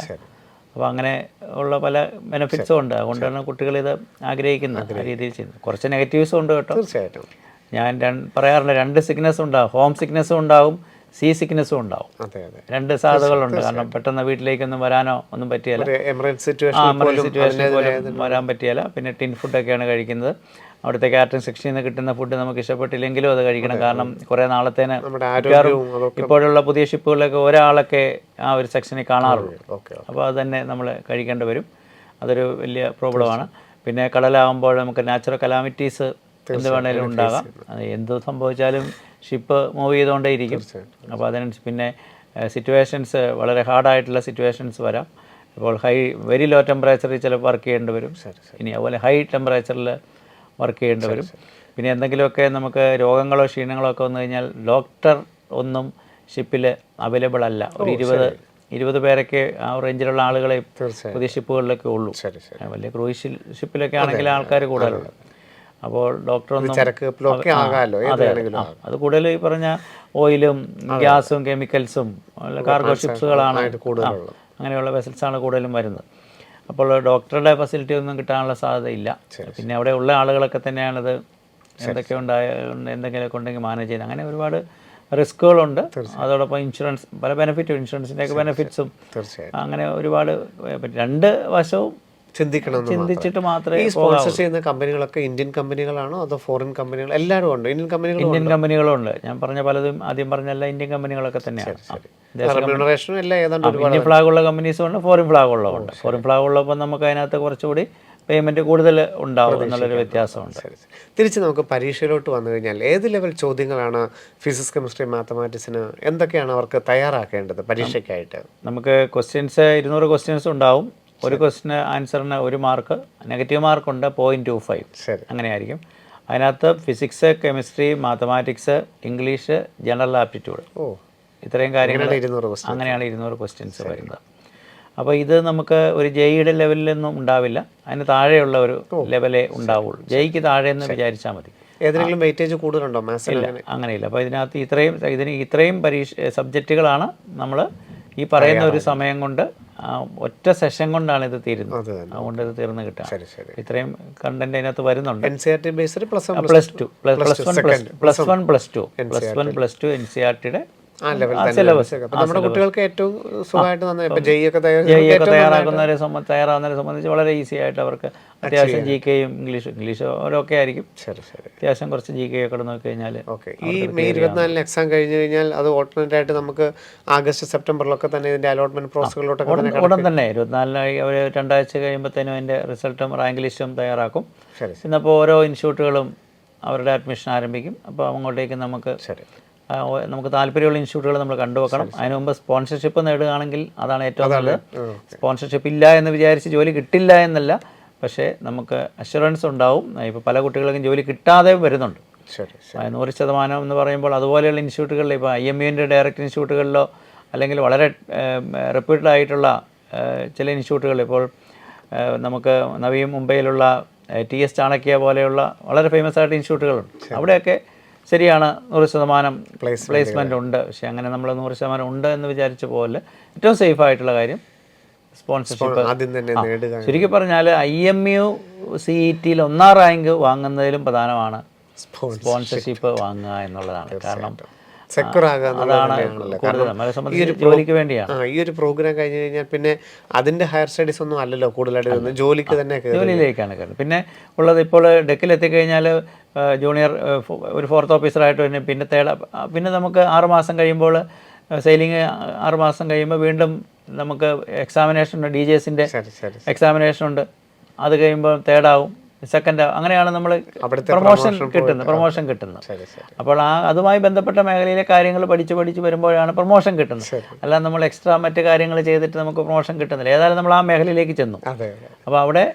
അപ്പോൾ അങ്ങനെ ഉള്ള പല ബെനിഫിറ്റ്സും ഉണ്ട്. അതുകൊണ്ടാണ് കുട്ടികളിത് ആഗ്രഹിക്കുന്നത്, ആ രീതിയിൽ ചെയ്യുന്നത്. കുറച്ച് നെഗറ്റീവ്സും ഉണ്ട് കേട്ടോ. തീർച്ചയായിട്ടും ഞാൻ പറയാറുണ്ട്, 2 സിക്നസ് ഉണ്ടാകും. ഹോം സിക്നസ്സും ഉണ്ടാവും, സീ സിക്നസ്സും ഉണ്ടാവും. 2 സാധ്യതകളുണ്ട്. കാരണം പെട്ടെന്ന് വീട്ടിലേക്കൊന്നും വരാനോ ഒന്നും പറ്റിയല്ല, എമർജൻസി സിറ്റുവേഷനിൽ പോലും വരാൻ പറ്റിയല്ല. പിന്നെ ടിൻ ഫുഡൊക്കെയാണ് കഴിക്കുന്നത്. അവിടുത്തെ കാറ്ററിംഗ് സെക്ഷനിൽ നിന്ന് കിട്ടുന്ന ഫുഡ് നമുക്ക് ഇഷ്ടപ്പെട്ടില്ലെങ്കിലും അത് കഴിക്കണം. കാരണം കുറേ നാളത്തേന് ഇപ്പോഴുള്ള പുതിയ ഷിപ്പുകളിലൊക്കെ ഒരാളൊക്കെ ആ ഒരു സെക്ഷനിൽ കാണാറുള്ളൂ. അപ്പോൾ അത് തന്നെ നമ്മൾ കഴിക്കേണ്ടി വരും. അതൊരു വലിയ പ്രോബ്ലമാണ്. പിന്നെ കടലാകുമ്പോൾ നമുക്ക് നാച്ചുറൽ കലാമിറ്റീസ് എന്ത് വേണേലും ഉണ്ടാകാം. അത് എന്ത് സംഭവിച്ചാലും ഷിപ്പ് മൂവ് ചെയ്തുകൊണ്ടേയിരിക്കും. അപ്പോൾ അതിനനുസരിച്ച് പിന്നെ സിറ്റുവേഷൻസ് വളരെ ഹാർഡായിട്ടുള്ള സിറ്റുവേഷൻസ് വരാം. അപ്പോൾ വെരി ലോ ടെമ്പറേച്ചറിൽ ചിലപ്പോൾ വർക്ക് ചെയ്യേണ്ടി വരും. ഇനി അതുപോലെ ഹൈ ടെമ്പറേച്ചറിൽ വർക്ക് ചെയ്യേണ്ടി വരും. പിന്നെ എന്തെങ്കിലുമൊക്കെ നമുക്ക് രോഗങ്ങളോ ക്ഷീണങ്ങളോ ഒക്കെ വന്നു കഴിഞ്ഞാൽ ഡോക്ടർ ഒന്നും ഷിപ്പിൽ അവൈലബിൾ അല്ല. ഒരു 20 പേരൊക്കെ ആ റേഞ്ചിലുള്ള ആളുകളെ പുതിയ ഷിപ്പുകളിലൊക്കെ ഉള്ളൂ. വലിയ ക്രൂയിസ് ഷിപ്പിലൊക്കെ ആണെങ്കിൽ ആൾക്കാർ കൂടുതലുള്ളത്. അപ്പോൾ ഡോക്ടറൊന്നും അത് കൂടുതൽ ഈ പറഞ്ഞ ഓയിലും ഗ്യാസും കെമിക്കൽസും കാർഗോ ഷിപ്സുകളാണ്, അങ്ങനെയുള്ള വെസൽസാണ് കൂടുതലും വരുന്നത്. അപ്പോൾ ഡോക്ടറുടെ ഫെസിലിറ്റി ഒന്നും കിട്ടാനുള്ള സാധ്യതയില്ല. പിന്നെ അവിടെ ഉള്ള ആളുകളൊക്കെ തന്നെയാണത് എന്തൊക്കെ എന്തെങ്കിലുമൊക്കെ ഉണ്ടെങ്കിൽ മാനേജ് ചെയ്യുന്നത്. അങ്ങനെ ഒരുപാട് റിസ്കുകളുണ്ട്. അതോടൊപ്പം ഇൻഷുറൻസ്, പല ബെനിഫിറ്റും, ഇൻഷുറൻസിൻ്റെയൊക്കെ ബെനിഫിറ്റ്സും അങ്ങനെ ഒരുപാട് 2 വശവും ചിന്തിക്കണം. ചിന്തിച്ചിട്ട് മാത്രമേ ഈ സ്പോൺസർ ചെയ്യുന്ന കമ്പനികളൊക്കെ ഇന്ത്യൻ കമ്പനികളാണോ അതോ ഫോറിൻ കമ്പനികൾ? എല്ലാവരും ഉണ്ട്. ഇന്ത്യൻ കമ്പനികളുണ്ട്. ഞാൻ പറഞ്ഞ പലതും ആദ്യം പറഞ്ഞ എല്ലാ ഇന്ത്യൻ കമ്പനികളൊക്കെ തന്നെയാണ്. റെമ്യൂണറേഷനും എല്ലാം ഏതാണ്ട് ഇന്ത്യൻ ഫ്ലാഗ് ഉള്ള കമ്പനീസും ഉണ്ട്, ഫോറിൻ ഫ്ലാഗ് ഉള്ളതുണ്ട്. ഫോറിൻ ഫ്ലാഗ് ഉള്ളപ്പോൾ നമുക്ക് അതിനകത്ത് കുറച്ചുകൂടി പേയ്മെൻറ്റ് കൂടുതൽ ഉണ്ടാവും എന്നുള്ളൊരു വ്യത്യാസമുണ്ട്. തിരിച്ച് നമുക്ക് പരീക്ഷയിലോട്ട് വന്നു കഴിഞ്ഞാൽ ഏത് ലെവൽ ചോദ്യങ്ങളാണ് ഫിസിക്സ്, കെമിസ്ട്രി, മാത്തമാറ്റിക്സിന് എന്തൊക്കെയാണ് അവർക്ക് തയ്യാറാക്കേണ്ടത് പരീക്ഷയ്ക്കായിട്ട്? നമുക്ക് ക്വസ്റ്റ്യൻസ് 200 ക്വസ്റ്റ്യൻസ് ഉണ്ടാവും. ഒരു ക്വസ്റ്റിന് ആൻസറിന് 1 മാർക്ക്, നെഗറ്റീവ് മാർക്കുണ്ട് 0.25. അങ്ങനെയായിരിക്കും. അതിനകത്ത് physics, chemistry, mathematics, English, general aptitude, ഇത്രയും കാര്യങ്ങൾ അങ്ങനെയാണ് 200 ക്വസ്റ്റ്യൻസ് വരുന്നത്. അപ്പോൾ ഇത് നമുക്ക് ഒരു ജെഇയുടെ ലെവലിലൊന്നും ഉണ്ടാവില്ല, അതിന് താഴെയുള്ള ഒരു ലെവലേ ഉണ്ടാവുള്ളൂ. ജെഇക്ക് താഴെ എന്ന് വിചാരിച്ചാൽ മതി. ഏതെങ്കിലും വെയിറ്റേജ് കൂടുതലുണ്ടോ മാത്സിൽ? അങ്ങനെയില്ല. അപ്പോൾ ഇതിനകത്ത് ഇത്രയും സബ്ജക്റ്റുകളാണ് നമ്മൾ ഈ പറയുന്ന ഒരു സമയം കൊണ്ട് ഒറ്റ സെഷൻ കൊണ്ടാണ് ഇത് തീരുന്നത്. അതുകൊണ്ട് ഇത് തീർന്ന് കിട്ടാം. ഇത്രയും കണ്ടന്റ് അതിനകത്ത് വരുന്നുണ്ട്. NCERT ബേസ്ഡ് +1 +2 NCERTയുടെ സിലബസ് നമ്മുടെ കുട്ടികൾക്ക് ഏറ്റവും സുഖമായിട്ട് തയ്യാറാകുന്നവരെ സംബന്ധിച്ച് വളരെ ഈസി ആയിട്ട് അവർക്ക് അത്യാവശ്യം GK-യും ഇംഗ്ലീഷും ഓരോക്കെ ആയിരിക്കും. അത്യാവശ്യം കുറച്ച് GK ഒക്കെ നോക്കി കഴിഞ്ഞാൽ ഈ മെയ് 24 എക്സാം കഴിഞ്ഞ് കഴിഞ്ഞാൽ അത് ഓൾട്ടർനേറ്റ് ആയിട്ട് നമുക്ക് ആഗസ്റ്റ് സെപ്റ്റംബറിലൊക്കെ തന്നെ ഇതിന്റെ അലോട്ട്മെന്റ് പ്രോസസ്സുകളിലോട്ടൊക്കെ ഉടൻ തന്നെ 24 അവർ 2 ആഴ്ച കഴിയുമ്പോഴത്തേനും അതിന്റെ റിസൾട്ടും റാങ്ക് ലിസ്റ്റും തയ്യാറാക്കും. ഇന്നപ്പോൾ ഓരോ ഇൻസ്റ്റിറ്റ്യൂട്ടുകളും അവരുടെ അഡ്മിഷൻ ആരംഭിക്കും. അപ്പോൾ അങ്ങോട്ടേക്ക് നമുക്ക് താല്പര്യമുള്ള ഇൻസ്റ്റിറ്റ്യൂട്ടുകൾ നമ്മൾ കണ്ടുവെക്കണം. അതിന് മുമ്പ് സ്പോൺസർഷിപ്പ് നേടുകയാണെങ്കിൽ അതാണ് ഏറ്റവും നല്ലത്. സ്പോൺസർഷിപ്പ് ഇല്ല എന്ന് വിചാരിച്ച് ജോലി കിട്ടില്ല എന്നല്ല, പക്ഷേ നമുക്ക് അഷുറൻസ് ഉണ്ടാവും. ഇപ്പോൾ പല കുട്ടികൾക്കും ജോലി കിട്ടാതെ വരുന്നുണ്ട്. 100% എന്ന് പറയുമ്പോൾ അതുപോലെയുള്ള ഇൻസ്റ്റിറ്റ്യൂട്ടുകളിൽ ഇപ്പോൾ IMUവിൻ്റെ ഡയറക്റ്റ് ഇൻസ്റ്റിറ്റ്യൂട്ടുകളിലോ അല്ലെങ്കിൽ വളരെ റെപ്യൂട്ടഡ് ആയിട്ടുള്ള ചില ഇൻസ്റ്റിറ്റ്യൂട്ടുകൾ, ഇപ്പോൾ നമുക്ക് നവീ മുംബൈയിലുള്ള TS ചാണക്യ പോലെയുള്ള വളരെ ഫേമസ് ആയിട്ട് ഇൻസ്റ്റിറ്റ്യൂട്ടുകളുണ്ട്. അവിടെയൊക്കെ ശരിയാണ് 100% പ്ലേസ്മെൻ്റ് ഉണ്ട്. പക്ഷേ അങ്ങനെ നമ്മൾ 100% ഉണ്ട് എന്ന് വിചാരിച്ച പോലെ ഏറ്റവും സേഫ് ആയിട്ടുള്ള കാര്യം സ്പോൺസർഷിപ്പ്. ശരിക്കും പറഞ്ഞാൽ IMU CET-യിൽ 1ാം റാങ്ക് വാങ്ങുന്നതിലും പ്രധാനമാണ് സ്പോൺസർഷിപ്പ് വാങ്ങുക എന്നുള്ളതാണ്. കാരണം ജോലിക്ക് വേണ്ടിയാണ്. ഈ ഒരു പ്രോഗ്രാം കഴിഞ്ഞ് കഴിഞ്ഞാൽ പിന്നെ അതിന്റെ ഹയർ സ്റ്റഡീസ് ഒന്നും അല്ലല്ലോ, കൂടുതലായിട്ട് ജോലിക്ക് തന്നെ ജോലിയിലേക്കാണ് കയറുന്നത്. പിന്നെ ഉള്ളത് ഇപ്പോൾ ഡെക്കിൽ എത്തിക്കഴിഞ്ഞാൽ ജൂനിയർ ഒരു 4th ഓഫീസറായിട്ട് തന്നെ, പിന്നെ നമുക്ക് 6 മാസം കഴിയുമ്പോൾ സെയിലിംഗ് 6 മാസം കഴിയുമ്പോൾ വീണ്ടും നമുക്ക് എക്സാമിനേഷൻ ഉണ്ട്, DJSൻ്റെ എക്സാമിനേഷൻ ഉണ്ട്. അത് കഴിയുമ്പോൾ 3rd ആവും, 2nd ആവും. അങ്ങനെയാണ് നമ്മൾ പ്രൊമോഷൻ കിട്ടുന്നത്. അപ്പോൾ അതുമായി ബന്ധപ്പെട്ട മേഖലയിലെ കാര്യങ്ങൾ പഠിച്ച് വരുമ്പോഴാണ് പ്രൊമോഷൻ കിട്ടുന്നത്. അല്ലാതെ നമ്മൾ എക്സ്ട്രാ മറ്റു കാര്യങ്ങൾ ചെയ്തിട്ട് നമുക്ക് പ്രൊമോഷൻ കിട്ടുന്നില്ല. ഏതായാലും നമ്മൾ ആ മേഖലയിലേക്ക് ചെന്നു. അപ്പോൾ അവിടെ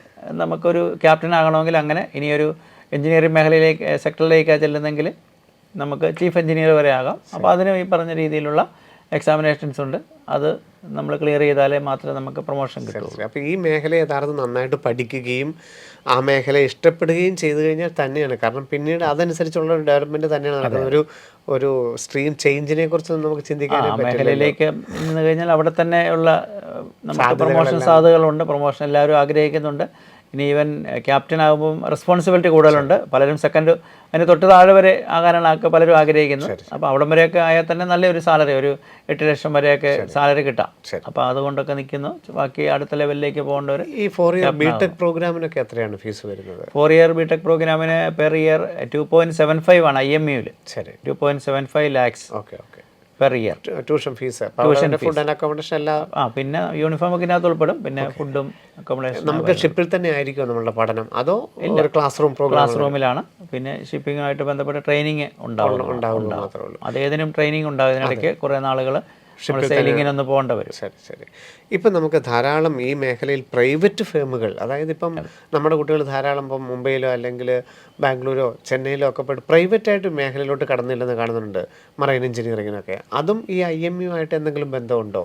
നമുക്കൊരു ക്യാപ്റ്റൻ ആകണമെങ്കിൽ അങ്ങനെ, ഇനിയൊരു എഞ്ചിനീയറിംഗ് മേഖലയിലേക്ക് സെക്ടറിലേക്കാണ് ചെല്ലുന്നെങ്കിൽ നമുക്ക് ചീഫ് എഞ്ചിനീയർ വരെ ആകാം. അപ്പോൾ അതിന് ഈ പറഞ്ഞ രീതിയിലുള്ള എക്സാമിനേഷൻസ് ഉണ്ട്. അത് നമ്മൾ ക്ലിയർ ചെയ്താലേ മാത്രമേ നമുക്ക് പ്രൊമോഷൻ കിട്ടൂ. അപ്പോൾ ഈ മേഖല യഥാർത്ഥം നന്നായിട്ട് പഠിക്കുകയും ആ മേഖല ഇഷ്ടപ്പെടുകയും ചെയ്തു കഴിഞ്ഞാൽ തന്നെയാണ്, കാരണം പിന്നീട് അതനുസരിച്ചുള്ള ഒരു ഡെവലപ്മെൻറ്റ് തന്നെയാണ് നടക്കുന്നത്. ഒരു സ്ട്രീം ചേഞ്ചിനെ കുറിച്ച് നമുക്ക് ചിന്തിക്കാൻ മേഖലയിലേക്ക് നിന്ന് കഴിഞ്ഞാൽ അവിടെ തന്നെയുള്ള നമുക്ക് പ്രൊമോഷൻ സാധ്യതകളുണ്ട്. പ്രൊമോഷൻ എല്ലാവരും ആഗ്രഹിക്കുന്നുണ്ട്. ഇനി ഈവൻ ക്യാപ്റ്റൻ ആകുമ്പം റെസ്പോൺസിബിലിറ്റി കൂടുതലുണ്ട്. പലരും 2nd അതിന് തൊട്ട് താഴെ വരെ ആകാനാണ് പലരും ആഗ്രഹിക്കുന്നത്. അപ്പോൾ അവിടം വരെയൊക്കെ ആയാൽ തന്നെ നല്ലൊരു സാലറി, ഒരു 8 ലക്ഷം വരെയൊക്കെ സാലറി കിട്ടാം. അപ്പോൾ അതുകൊണ്ടൊക്കെ നിൽക്കുന്നു. ബാക്കി അടുത്ത ലെവലിലേക്ക് പോകേണ്ടവർ ഈ 4 ഇയർ ബിടെക് പ്രോഗ്രാമിനൊക്കെ എത്രയാണ് ഫീസ് വരുന്നത്? 4 ഇയർ ബിടെക് പ്രോഗ്രാമിന് പെർ ഇയർ 2.75 ആണ് IMUവിൽ. 2.75 lakhs per year tuition fees, food and accommodation എല്ലാം. പിന്നെ യൂണിഫോം ഒക്കെ ഇതിനകത്ത് ഉൾപ്പെടും. പിന്നെ ഫുഡും അക്കോമഡേഷൻ നമുക്ക് ഷിപ്പിൽ തന്നെ ആയിരിക്കും നമ്മളുടെ പഠനം, അതോ ക്ലാസ് റൂമിലാണ്? പിന്നെ ഷിപ്പിങ്ങുമായിട്ട് ബന്ധപ്പെട്ട ട്രെയിനിങ് ഉണ്ടാവും. അതേതിനും ട്രെയിനിങ് ഉണ്ടാവും. ഇതിനിടയ്ക്ക് കുറേ നാളുകൾ സെയിലിങ്ങിനൊന്ന് പോകേണ്ട വരും. ശരി. ഇപ്പം നമുക്ക് ധാരാളം ഈ മേഖലയിൽ പ്രൈവറ്റ് ഫേമുകൾ, അതായത് ഇപ്പം നമ്മുടെ കുട്ടികൾ ധാരാളം ഇപ്പം മുംബൈയിലോ അല്ലെങ്കിൽ ബാംഗ്ലൂരോ ചെന്നൈയിലോ ഒക്കെ പോയിട്ട് പ്രൈവറ്റായിട്ട് മേഖലയിലോട്ട് കടന്നില്ലെന്ന് കാണുന്നുണ്ട്, മറൈൻ എഞ്ചിനീയറിങ്ങിനൊക്കെ. അതും ഈ IMU ആയിട്ട് എന്തെങ്കിലും ബന്ധമുണ്ടോ?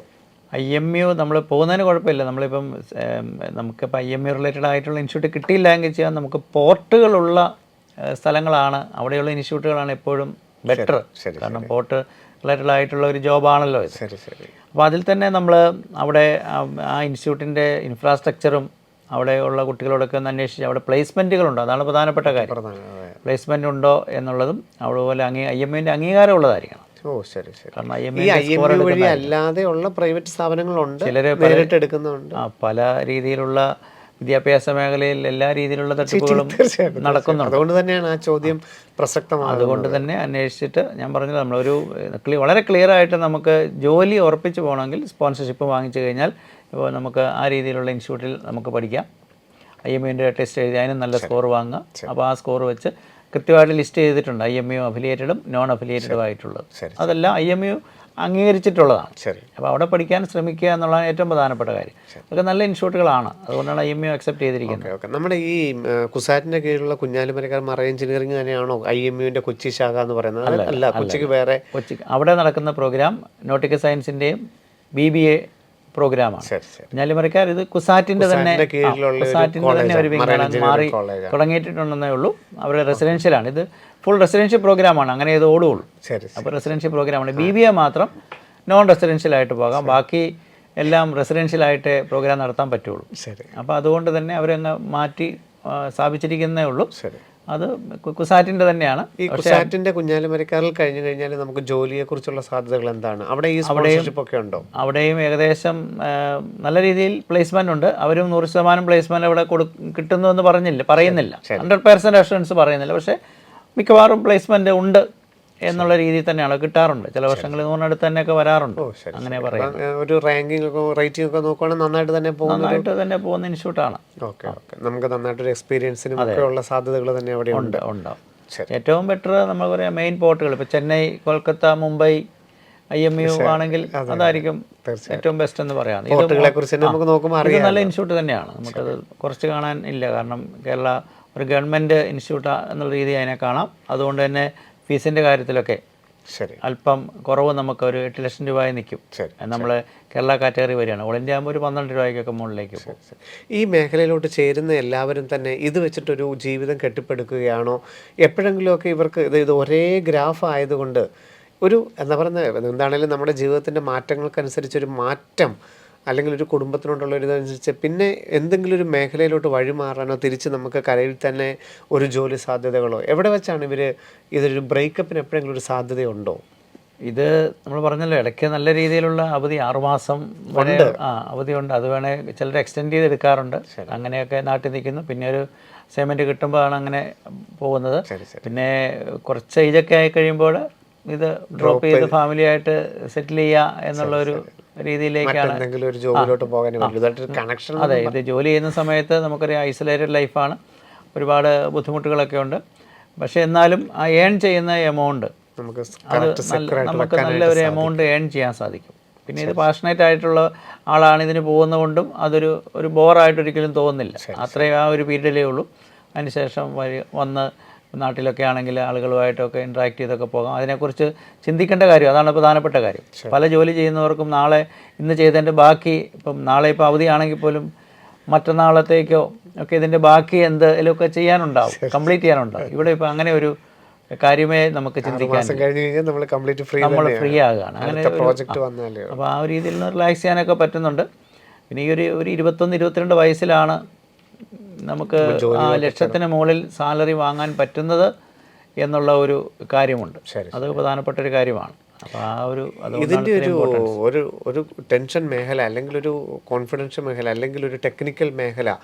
IMU നമ്മൾ പോകുന്നതിന് കുഴപ്പമില്ല. നമ്മളിപ്പം നമുക്കിപ്പോൾ IMU റിലേറ്റഡ് ആയിട്ടുള്ള ഇൻസ്റ്റിറ്റ്യൂട്ട് കിട്ടിയില്ല എങ്കിൽ ചെയ്യാൻ നമുക്ക് പോർട്ടുകളുള്ള സ്ഥലങ്ങളാണ്, അവിടെയുള്ള ഇൻസ്റ്റിറ്റ്യൂട്ടുകളാണ് എപ്പോഴും ബെറ്റർ. കാരണം പോർട്ട് റിലേറ്റഡ് ആയിട്ടുള്ള ഒരു ജോബാണല്ലോ ഇത്. അപ്പോൾ അതിൽ തന്നെ നമ്മൾ അവിടെ ആ ഇൻസ്റ്റിറ്റ്യൂട്ടിൻ്റെ ഇൻഫ്രാസ്ട്രക്ചറും അവിടെയുള്ള കുട്ടികളോടൊക്കെ ഒന്ന് അന്വേഷിച്ച് അവിടെ പ്ലേസ്മെൻറ്റുകളുണ്ടോ, അതാണ് പ്രധാനപ്പെട്ട കാര്യം. പ്ലേസ്മെൻ്റ് ഉണ്ടോ എന്നുള്ളതും അതുപോലെ IMUവിൻ്റെ അംഗീകാരം ഉള്ളതായിരിക്കണം. കാരണം IMU വഴി അല്ലാതെ ഉള്ള പ്രൈവറ്റ് സ്ഥാപനങ്ങളുണ്ട്, ചിലർ നേരിട്ട് എടുക്കുന്നുണ്ട്. പല രീതിയിലുള്ള വിദ്യാഭ്യാസ മേഖലയിൽ എല്ലാ രീതിയിലുള്ള തട്ടിപ്പുകളും തീർച്ചയായിട്ടും നടക്കുന്നുണ്ട്. അതുകൊണ്ട് തന്നെയാണ് ആ ചോദ്യം പ്രസക്തമാണ്. അതുകൊണ്ട് തന്നെ അന്വേഷിച്ചിട്ട് ഞാൻ പറഞ്ഞത് നമ്മളൊരു വളരെ ക്ലിയർ ആയിട്ട് നമുക്ക് ജോലി ഉറപ്പിച്ച് പോകണമെങ്കിൽ സ്പോൺസർഷിപ്പ് വാങ്ങിച്ചു കഴിഞ്ഞാൽ ഇപ്പോൾ നമുക്ക് ആ രീതിയിലുള്ള ഇൻസ്റ്റിറ്റ്യൂട്ടിൽ നമുക്ക് പഠിക്കാം. IMUവിൻ്റെ ടെസ്റ്റ് എഴുതി അതിനും നല്ല സ്കോർ വാങ്ങുക. അപ്പോൾ ആ സ്കോർ വെച്ച് കൃത്യമായിട്ട് ലിസ്റ്റ് ചെയ്തിട്ടുണ്ട് IMU അഫിലിയേറ്റഡും നോൺ അഫിലിയേറ്റഡും ആയിട്ടുള്ളത്. അതെല്ലാം IMU അംഗീകരിച്ചിട്ടുള്ളതാണ്. അപ്പോൾ അവിടെ പഠിക്കാൻ ശ്രമിക്കുക എന്നുള്ളതാണ് ഏറ്റവും പ്രധാനപ്പെട്ട കാര്യം. അതൊക്കെ നല്ല ഇൻസ്റ്റിറ്റ്യൂട്ടുകളാണ്, അതുകൊണ്ടാണ് IMU അക്സെപ്റ്റ് ചെയ്തിരിക്കുന്നത്. നമ്മുടെ ഈ കുസാറ്റിൻ്റെ കീഴിലുള്ള കുഞ്ഞാലിമരക്കാർ മറൈൻ എഞ്ചിനീയറിംഗ് തന്നെയാണോ IMUവിൻ്റെ കൊച്ചി ശാഖ എന്ന് പറയുന്നത്? അല്ല, കൊച്ചിക്ക് വേറെ. കൊച്ചി അവിടെ നടക്കുന്ന പ്രോഗ്രാം നോട്ടിക്കൽ സയൻസിൻ്റെയും BBA പ്രോഗ്രാമാണ്. കുഞ്ഞാലിമരക്കാർ ഇത് കുസാറ്റിൻ്റെ തന്നെ ഒരു വിങ്ങാണ് മാറി തുടങ്ങിയിട്ടുണ്ടെന്നേ ഉള്ളൂ. അവരുടെ റെസിഡൻഷ്യലാണ്, ഇത് ഫുൾ റെസിഡൻഷ്യൽ പ്രോഗ്രാമാണ്, അങ്ങനെ ഇത് ഓടുകയുള്ളൂ. അപ്പോൾ റെസിഡൻഷ്യൽ പ്രോഗ്രാമാണ്. BBA മാത്രം നോൺ റെസിഡൻഷ്യലായിട്ട് പോകാം, ബാക്കി എല്ലാം റെസിഡൻഷ്യലായിട്ട് പ്രോഗ്രാം നടത്താൻ പറ്റുള്ളൂ. അപ്പോൾ അതുകൊണ്ട് തന്നെ അവരങ്ങ് മാറ്റി സ്ഥാപിച്ചിരിക്കുന്നേ ഉള്ളൂ. അത് കുസാറ്റിൻ്റെ തന്നെയാണ്. ഈ കുസാറ്റിൻ്റെ കുഞ്ഞാലിമരക്കാരിൽ കഴിഞ്ഞു കഴിഞ്ഞാൽ നമുക്ക് ജോലിയെക്കുറിച്ചുള്ള സാധ്യതകൾ എന്താണ്? അവിടെ ഈ സ്പോൺസർഷിപ്പ് ഒക്കെ ഉണ്ടോ? അവിടെയും ഏകദേശം നല്ല രീതിയിൽ പ്ലേസ്മെൻ്റ് ഉണ്ട്. അവരും 100% പ്ലേസ്മെൻറ്റ് അവിടെ കിട്ടുന്നു എന്ന് പറയുന്നില്ല, 100% അഷുറൻസ് പറയുന്നില്ല. പക്ഷേ മിക്കവാറും പ്ലേസ്മെൻറ്റ് ഉണ്ട് എന്നുള്ള രീതിയിൽ തന്നെയാണ്, കിട്ടാറുണ്ട്. ചില വർഷങ്ങളിൽ 100 തന്നെയൊക്കെ വരാറുണ്ട്. അങ്ങനെ പറയാം. ഒരു റാങ്കിങ് ഒക്കെ റേറ്റിംഗ് ഒക്കെ നോക്കുകയാണെങ്കിൽ നന്നായിട്ട് തന്നെ പോകുന്ന ഇൻസ്റ്റിറ്റ്യൂട്ടാണ്. ഓക്കെ, നമുക്ക് നന്നായിട്ടൊരു എക്സ്പീരിയൻസിനും ഒക്കെ ഉള്ള സാധ്യതകൾ തന്നെ അവിടെ ഉണ്ടാവും. ഏറ്റവും ബെറ്റർ നമ്മൾ പറയാം മെയിൻ പോർട്ടുകൾ, ഇപ്പോൾ ചെന്നൈ, കൊൽക്കത്ത, മുംബൈ, IMU ആണെങ്കിൽ അതായിരിക്കും ഏറ്റവും ബെസ്റ്റ് എന്ന് പറയാം. ഇത് നല്ല ഇൻസ്റ്റിറ്റ്യൂട്ട് തന്നെയാണ്, നമുക്കത് കുറച്ച് കാണാൻ ഇല്ല. കാരണം കേരള ഒരു ഗവൺമെൻറ് ഇൻസ്റ്റിറ്റ്യൂട്ട് എന്നുള്ള രീതി അതിനെ കാണാം. അതുകൊണ്ട് തന്നെ ഫീസിൻ്റെ കാര്യത്തിലൊക്കെ അല്പം കുറവ്, നമുക്ക് ഒരു 8 ലക്ഷം രൂപയായി നിൽക്കും. നമ്മൾ കേരള കാറ്റഗറി വരികയാണ്. ഓൾ ഇന്ത്യ ആകുമ്പോൾ ഒരു 12 രൂപയ്ക്കൊക്കെ മുകളിലേക്ക് പോകും. ഈ മേഖലയിലോട്ട് ചേരുന്ന എല്ലാവരും തന്നെ ഇത് വെച്ചിട്ടൊരു ജീവിതം കെട്ടിപ്പടുക്കുകയാണോ? എപ്പോഴെങ്കിലുമൊക്കെ ഇവർക്ക് ഇത് ഒരേ ഗ്രാഫ് ആയതുകൊണ്ട് ഒരു എന്താ പറയുന്നത്, എന്താണെങ്കിലും നമ്മുടെ ജീവിതത്തിൻ്റെ മാറ്റങ്ങൾക്കനുസരിച്ചൊരു മാറ്റം അല്ലെങ്കിൽ ഒരു കുടുംബത്തിനോടുള്ള ഒരു ഇതനുസരിച്ച് പിന്നെ എന്തെങ്കിലും ഒരു മേഖലയിലോട്ട് വഴിമാറാനോ തിരിച്ച് നമുക്ക് കരയിൽ തന്നെ ഒരു ജോലി സാധ്യതകളോ എവിടെ വെച്ചാണ് ഇതൊരു ബ്രേക്കപ്പിന് എപ്പോഴെങ്കിലും ഒരു സാധ്യതയുണ്ടോ? ഇത് നമ്മൾ പറഞ്ഞല്ലോ, ഇടയ്ക്ക് നല്ല രീതിയിലുള്ള അവധി 6 മാസം വരെ അവധിയുണ്ട്. അത് വേണേൽ ചിലർ എക്സ്റ്റെൻഡ് ചെയ്തെടുക്കാറുണ്ട്. അങ്ങനെയൊക്കെ നാട്ടിൽ നിൽക്കുന്നു. പിന്നെ ഒരു അസൈൻമെൻറ്റ് കിട്ടുമ്പോഴാണ് അങ്ങനെ പോകുന്നത്. പിന്നെ കുറച്ച് ഏജൊക്കെ ആയി കഴിയുമ്പോൾ ഇത് ഡ്രോപ്പ് ചെയ്ത് ഫാമിലിയായിട്ട് സെറ്റിൽ ചെയ്യുക എന്നുള്ളൊരു രീതിയിലേക്കാണ്. അതെ, ഇത് ജോലി ചെയ്യുന്ന സമയത്ത് നമുക്കൊരു ഐസൊലേറ്റഡ് ലൈഫാണ്, ഒരുപാട് ബുദ്ധിമുട്ടുകളൊക്കെ ഉണ്ട്. പക്ഷേ എന്നാലും ആ ഏൺ ചെയ്യുന്ന എമൗണ്ട് നമുക്ക് നല്ല ഒരു എമൗണ്ട് ഏൺ ചെയ്യാൻ സാധിക്കും. പിന്നെ ഇത് പാഷനേറ്റ് ആയിട്ടുള്ള ആളാണ് ഇതിന് പോകുന്നതുകൊണ്ടും ഒരു ബോറായിട്ടൊരിക്കലും തോന്നുന്നില്ല. അത്രയും ആ ഒരു പീരീഡിലേ ഉള്ളൂ. അതിനുശേഷം വന്ന് നാട്ടിലൊക്കെ ആണെങ്കിൽ ആളുകളുമായിട്ടൊക്കെ ഇൻട്രാക്ട് ചെയ്തൊക്കെ പോകാം. അതിനെക്കുറിച്ച് ചിന്തിക്കേണ്ട കാര്യം അതാണ് പ്രധാനപ്പെട്ട കാര്യം. പല ജോലി ചെയ്യുന്നവർക്കും നാളെ ഇന്ന് ചെയ്തതിൻ്റെ ബാക്കി, ഇപ്പം നാളെ ഇപ്പോൾ അവധിയാണെങ്കിൽ പോലും മറ്റന്നാളത്തേക്കോ ഒക്കെ ഇതിൻ്റെ ബാക്കി എന്തെങ്കിലുമൊക്കെ ചെയ്യാനുണ്ടാവും, കംപ്ലീറ്റ് ചെയ്യാനുണ്ടാവും. ഇവിടെ ഇപ്പോൾ അങ്ങനെ ഒരു കാര്യമേ നമുക്ക് ചിന്തിക്കാൻ, നമ്മൾ ഫ്രീ ആകുകയാണ്. അങ്ങനെ അപ്പോൾ ആ ഒരു രീതിയിൽ നിന്ന് റിലാക്സ് ചെയ്യാനൊക്കെ പറ്റുന്നുണ്ട്. പിന്നെ ഈ ഒരു 21-22 വയസ്സിലാണ് നമുക്ക് ലക്ഷത്തിന് മുകളിൽ സാലറി വാങ്ങാൻ പറ്റുന്നത് എന്നുള്ള ഒരു കാര്യമുണ്ട്. അത് പ്രധാനപ്പെട്ട ഒരു കാര്യമാണ്. അപ്പോൾ ആ ഇതിൻ്റെ ഒരു ടെൻഷൻ മേഖല അല്ലെങ്കിൽ ഒരു കോൺഫിഡൻഷ്യൽ മേഖല അല്ലെങ്കിൽ ഒരു ടെക്നിക്കൽ മേഖല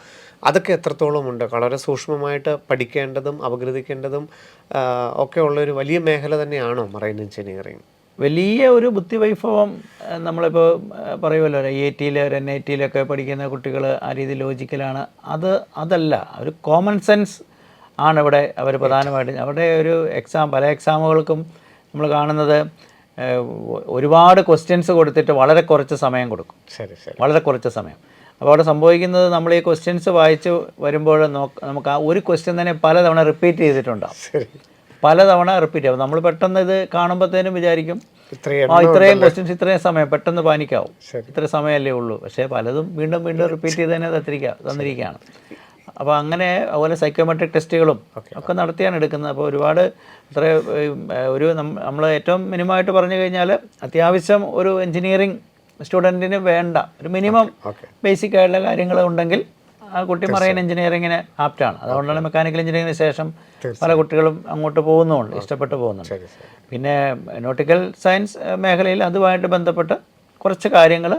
അതൊക്കെ എത്രത്തോളം ഉണ്ട്? വളരെ സൂക്ഷ്മമായിട്ട് പഠിക്കേണ്ടതും അപഗ്രഥിക്കേണ്ടതും ഒക്കെ ഉള്ളൊരു വലിയ മേഖല തന്നെയാണോ മറൈൻ എഞ്ചിനീയറിംഗ്? വലിയ ഒരു ബുദ്ധിവൈഭവം നമ്മളിപ്പോൾ പറയുമല്ലോ, IIT-യിൽ NIT-യിലൊക്കെ പഠിക്കുന്ന കുട്ടികൾ ആ രീതി ലോജിക്കലാണ്. അതല്ല, ഒരു കോമൺ സെൻസ് ആണ് ഇവിടെ അവർ പ്രധാനമായിട്ടും. അവിടെ ഒരു പല എക്സാമുകൾക്കും നമ്മൾ കാണുന്നത് ഒരുപാട് ക്വസ്റ്റ്യൻസ് കൊടുത്തിട്ട് വളരെ കുറച്ച് സമയം കൊടുക്കും, വളരെ കുറച്ച് സമയം. അപ്പോൾ അവിടെ സംഭവിക്കുന്നത്, നമ്മൾ ഈ ക്വസ്റ്റ്യൻസ് വായിച്ച് വരുമ്പോൾ നമുക്ക് ആ ഒരു ക്വസ്റ്റ്യൻ തന്നെ പലതവണ റിപ്പീറ്റ് ചെയ്തിട്ടുണ്ടാകും. പലതവണ റിപ്പീറ്റ് ആവും. നമ്മൾ പെട്ടെന്ന് ഇത് കാണുമ്പോഴത്തേനും വിചാരിക്കും ഇത്രയും ക്വസ്റ്റ്യൻസ് ഇത്രയും സമയം, പെട്ടെന്ന് പാനിക്കാവും, ഇത്ര സമയമല്ലേ ഉള്ളൂ. പക്ഷേ പലതും വീണ്ടും വീണ്ടും റിപ്പീറ്റ് ചെയ്ത് തന്നെ തന്നിരിക്കുകയാണ്. അപ്പോൾ അങ്ങനെ അതുപോലെ സൈക്കോമെട്രിക് ടെസ്റ്റുകളും ഒക്കെ നടത്തിയാണ് എടുക്കുന്നത്. അപ്പോൾ ഒരുപാട് നമ്മൾ ഏറ്റവും മിനിമമായിട്ട് പറഞ്ഞു കഴിഞ്ഞാൽ അത്യാവശ്യം ഒരു എൻജിനീയറിംഗ് സ്റ്റുഡൻറ്റിന് വേണ്ട ഒരു മിനിമം ബേസിക് ആയിട്ടുള്ള കാര്യങ്ങൾ ഉണ്ടെങ്കിൽ ആ കുട്ടി മറൈൻ എഞ്ചിനീയറിങ്ങിന് ആപ്റ്റാണ്. അതുകൊണ്ടാണ് മെക്കാനിക്കൽ എഞ്ചിനീയറിങ്ങിന് ശേഷം പല കുട്ടികളും അങ്ങോട്ട് പോകുന്നുണ്ട്, ഇഷ്ടപ്പെട്ട് പോകുന്നുണ്ട്. പിന്നെ നോട്ടിക്കൽ സയൻസ് മേഖലയിൽ അതുമായിട്ട് ബന്ധപ്പെട്ട് കുറച്ച് കാര്യങ്ങൾ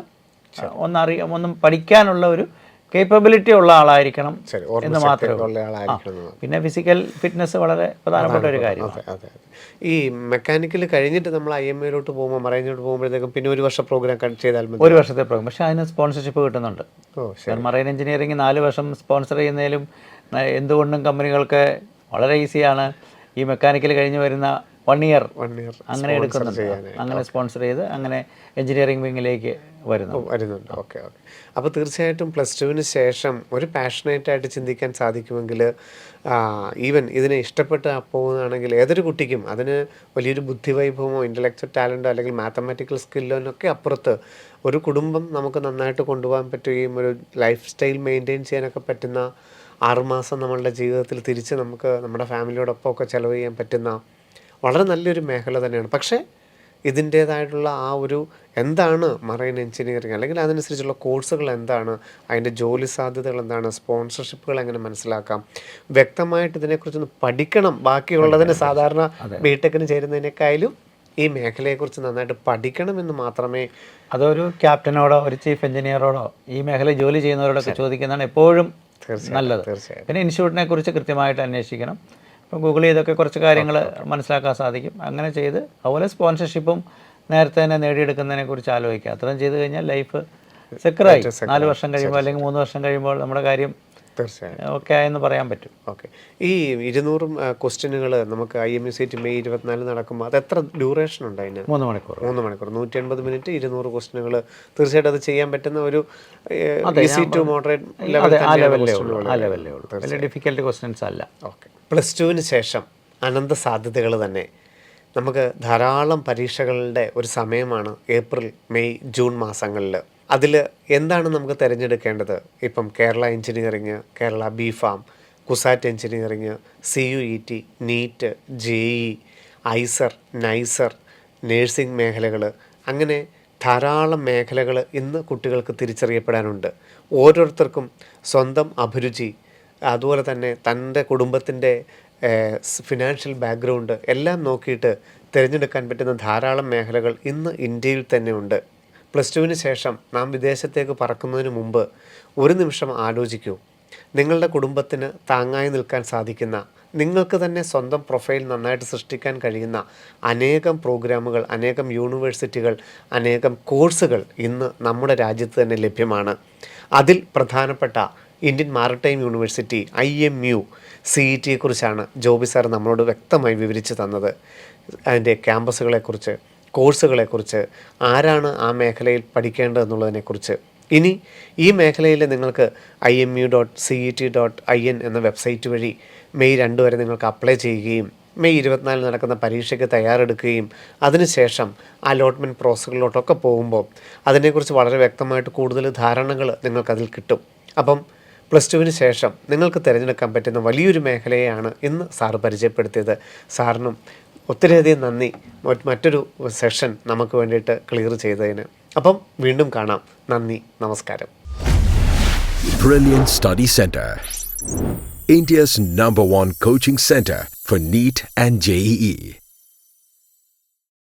ഒന്നും പഠിക്കാനുള്ള ഒരു കേപ്പബിലിറ്റി ഉള്ള ആളായിരിക്കണം ശരി, എന്ന് മാത്രമേ ഉള്ള ആളായിരിക്കണം. പിന്നെ ഫിസിക്കൽ ഫിറ്റ്നസ് വളരെ പ്രധാനപ്പെട്ട ഒരു കാര്യമാണ്. അതെ അതെ. ഈ മെക്കാനിക്കൽ കഴിഞ്ഞിട്ട് നമ്മൾ IMAയിലോട്ട് പോകുമ്പോൾ മറൈനിലോട്ട് പോകുമ്പോഴത്തേക്കും പിന്നെ ഒരു വർഷം പ്രോഗ്രാം ചെയ്താൽ മതി. 1 വർഷത്തെ പ്രോഗ്രാം. പക്ഷേ അതിന് സ്പോൺസർഷിപ്പ് കിട്ടുന്നുണ്ട്. മറൈൻ എഞ്ചിനീയറിംഗ് 4 വർഷം സ്പോൺസർ ചെയ്യുന്നതിലും എന്തുകൊണ്ടും കമ്പനികൾക്ക് വളരെ ഈസിയാണ് ഈ മെക്കാനിക്കൽ കഴിഞ്ഞ് വരുന്ന 1 ഇയർ അങ്ങനെ എടുക്കുന്നുണ്ട്. അങ്ങനെ സ്പോൺസർ ചെയ്ത് അങ്ങനെ എഞ്ചിനീയറിംഗ് വിങ്ങിലേക്ക് വരുന്നുണ്ട്. ഓക്കെ. അപ്പോൾ തീർച്ചയായിട്ടും +2 ശേഷം ഒരു പാഷനേറ്റ് ആയിട്ട് ചിന്തിക്കാൻ സാധിക്കുമെങ്കിൽ, ഈവൻ ഇതിനെ ഇഷ്ടപ്പെട്ട് പോകുന്നതാണെങ്കിൽ ഏതൊരു കുട്ടിക്കും അതിന് വലിയൊരു ബുദ്ധിവൈഭവമോ ഇൻ്റലക്ച്വൽ ടാലൻറ്റോ അല്ലെങ്കിൽ മാത്തമാറ്റിക്കൽ സ്കില്ലിനൊക്കെ അപ്പുറത്ത് ഒരു കുടുംബം നമുക്ക് നന്നായിട്ട് കൊണ്ടുപോകാൻ പറ്റുകയും ഒരു ലൈഫ് സ്റ്റൈൽ മെയിൻറ്റെയിൻ ചെയ്യാനൊക്കെ പറ്റുന്ന 6 മാസം നമ്മളുടെ ജീവിതത്തിൽ തിരിച്ച് നമുക്ക് നമ്മുടെ ഫാമിലിയോടൊപ്പം ഒക്കെ ചിലവ് ചെയ്യാൻ പറ്റുന്ന വളരെ നല്ലൊരു മേഖല തന്നെയാണ്. പക്ഷേ ഇതിൻ്റേതായിട്ടുള്ള ആ ഒരു എന്താണ് മറൈൻ എഞ്ചിനീയറിംഗ്, അല്ലെങ്കിൽ അതിനനുസരിച്ചുള്ള കോഴ്സുകൾ എന്താണ്, അതിൻ്റെ ജോലി സാധ്യതകൾ എന്താണ്, സ്പോൺസർഷിപ്പുകൾ എങ്ങനെ മനസ്സിലാക്കാം, വ്യക്തമായിട്ട് ഇതിനെക്കുറിച്ചൊന്ന് പഠിക്കണം. ബാക്കിയുള്ളതിന് സാധാരണ ബിടെക്കിന് ചേരുന്നതിനേക്കാളും ഈ മേഖലയെക്കുറിച്ച് നന്നായിട്ട് പഠിക്കണമെന്ന് മാത്രമേ. അതൊരു ക്യാപ്റ്റനോടോ ഒരു ചീഫ് എഞ്ചിനീയറോടോ ഈ മേഖലയിൽ ജോലി ചെയ്യുന്നവരോടൊക്കെ ചോദിക്കുന്നതാണ് എപ്പോഴും നല്ലത്. പിന്നെ ഇൻസ്റ്റിറ്റ്യൂട്ടിനെ കുറിച്ച് കൃത്യമായിട്ട് അന്വേഷിക്കണം. ഇപ്പോൾ ഗൂഗിൾ ചെയ്തൊക്കെ കുറച്ച് കാര്യങ്ങൾ മനസ്സിലാക്കാൻ സാധിക്കും. അങ്ങനെ ചെയ്ത് അതുപോലെ സ്പോൺസർഷിപ്പും നേരത്തെ തന്നെ നേടിയെടുക്കുന്നതിനെ കുറിച്ച് ആലോചിക്കുക. അത്രയും ചെയ്ത് കഴിഞ്ഞാൽ ലൈഫ് സെക്യൂറായി 4 വർഷം കഴിയുമ്പോൾ അല്ലെങ്കിൽ 3 വർഷം കഴിയുമ്പോൾ നമ്മുടെ കാര്യം തീർച്ചയായും ഓക്കെ ആയെന്ന് പറയാൻ പറ്റും. ഓക്കെ. ഈ 200 ക്വസ്റ്റ്യനുകൾ നമുക്ക് IMACT മെയ് 24 നടക്കുമ്പോൾ അത് എത്ര ഡ്യൂറേഷൻ ഉണ്ട് അതിന്? 3 മണിക്കൂർ 180 മിനിറ്റ് 200 ക്വസ്റ്റ്യനുകൾ. തീർച്ചയായിട്ടും അത് ചെയ്യാൻ പറ്റുന്ന ഒരു ഈസി ടു മോഡറേറ്റ് ലെവലിലേ ഉള്ളൂ. വലിയ ഡിഫിക്കൽട്ട് ക്വസ്റ്റ്യൻസ് അല്ല. ഓക്കെ. +2 ശേഷം അനന്ത സാധ്യതകൾ തന്നെ. നമുക്ക് ധാരാളം പരീക്ഷകളുടെ ഒരു സമയമാണ് ഏപ്രിൽ, മെയ്, ജൂൺ മാസങ്ങളിൽ. അതിൽ എന്താണ് നമുക്ക് തിരഞ്ഞെടുക്കേണ്ടത്? ഇപ്പം Kerala engineering, Kerala BPharm, CUSAT engineering, CUET, NEET, JEE, IISER, NISER, nursing മേഖലകൾ, അങ്ങനെ ധാരാളം മേഖലകൾ ഇന്ന് കുട്ടികൾക്ക് തിരിച്ചറിയപ്പെടാനുണ്ട്. ഓരോരുത്തർക്കും സ്വന്തം അഭിരുചി, അതുപോലെ തന്നെ തൻ്റെ കുടുംബത്തിൻ്റെ ഫിനാൻഷ്യൽ ബാക്ക്ഗ്രൗണ്ട് എല്ലാം നോക്കിയിട്ട് തിരഞ്ഞെടുക്കാൻ പറ്റുന്ന ധാരാളം മേഖലകൾ ഇന്ന് ഇന്ത്യയിൽ തന്നെ ഉണ്ട്. +2 ശേഷം നാം വിദേശത്തേക്ക് പറക്കുന്നതിന് മുമ്പ് ഒരു നിമിഷം ആലോചിക്കൂ. നിങ്ങളുടെ കുടുംബത്തിന് താങ്ങായി നിൽക്കാൻ സാധിക്കുന്ന, നിങ്ങൾക്ക് തന്നെ സ്വന്തം പ്രൊഫൈൽ നന്നായിട്ട് സൃഷ്ടിക്കാൻ കഴിയുന്ന അനേകം പ്രോഗ്രാമുകൾ, അനേകം യൂണിവേഴ്സിറ്റികൾ, അനേകം കോഴ്സുകൾ ഇന്ന് നമ്മുടെ രാജ്യത്ത് തന്നെ ലഭ്യമാണ്. അതിൽ പ്രധാനപ്പെട്ട ഇന്ത്യൻ മാരിടൈം യൂണിവേഴ്സിറ്റി IMU CETയെക്കുറിച്ചാണ് ജോബി സാർ നമ്മളോട് വ്യക്തമായി വിവരിച്ച് തന്നത്. അതിൻ്റെ ക്യാമ്പസുകളെക്കുറിച്ച്, കോഴ്സുകളെക്കുറിച്ച്, ആരാണ് ആ മേഖലയിൽ പഠിക്കേണ്ടതെന്നുള്ളതിനെക്കുറിച്ച്. ഇനി ഈ മേഖലയിൽ നിങ്ങൾക്ക് IMU.CET.in എന്ന വെബ്സൈറ്റ് വഴി മെയ് 2 വരെ നിങ്ങൾക്ക് അപ്ലൈ ചെയ്യുകയും മെയ് 24 നടക്കുന്ന പരീക്ഷയ്ക്ക് തയ്യാറെടുക്കുകയും അതിനുശേഷം അലോട്ട്മെൻറ്റ് പ്രോസസ്സിലോട്ടൊക്കെ പോകുമ്പോൾ അതിനെക്കുറിച്ച് വളരെ വ്യക്തമായിട്ട് കൂടുതൽ ധാരണകൾ നിങ്ങൾക്കതിൽ കിട്ടും. അപ്പം +2 ശേഷം നിങ്ങൾക്ക് തിരഞ്ഞെടുക്കാൻ പറ്റുന്ന വലിയൊരു മേഖലയാണ് ഇന്ന് സാറ് പരിചയപ്പെടുത്തിയത്. സാറിനും ഒത്തിരിയധികം നന്ദി മറ്റൊരു സെഷൻ നമുക്ക് വേണ്ടിയിട്ട് ക്ലിയർ ചെയ്തതിന്. അപ്പം വീണ്ടും കാണാം. നന്ദി, നമസ്കാരം. Brilliant Study Center, India's #1 coaching center for NEET and JEE.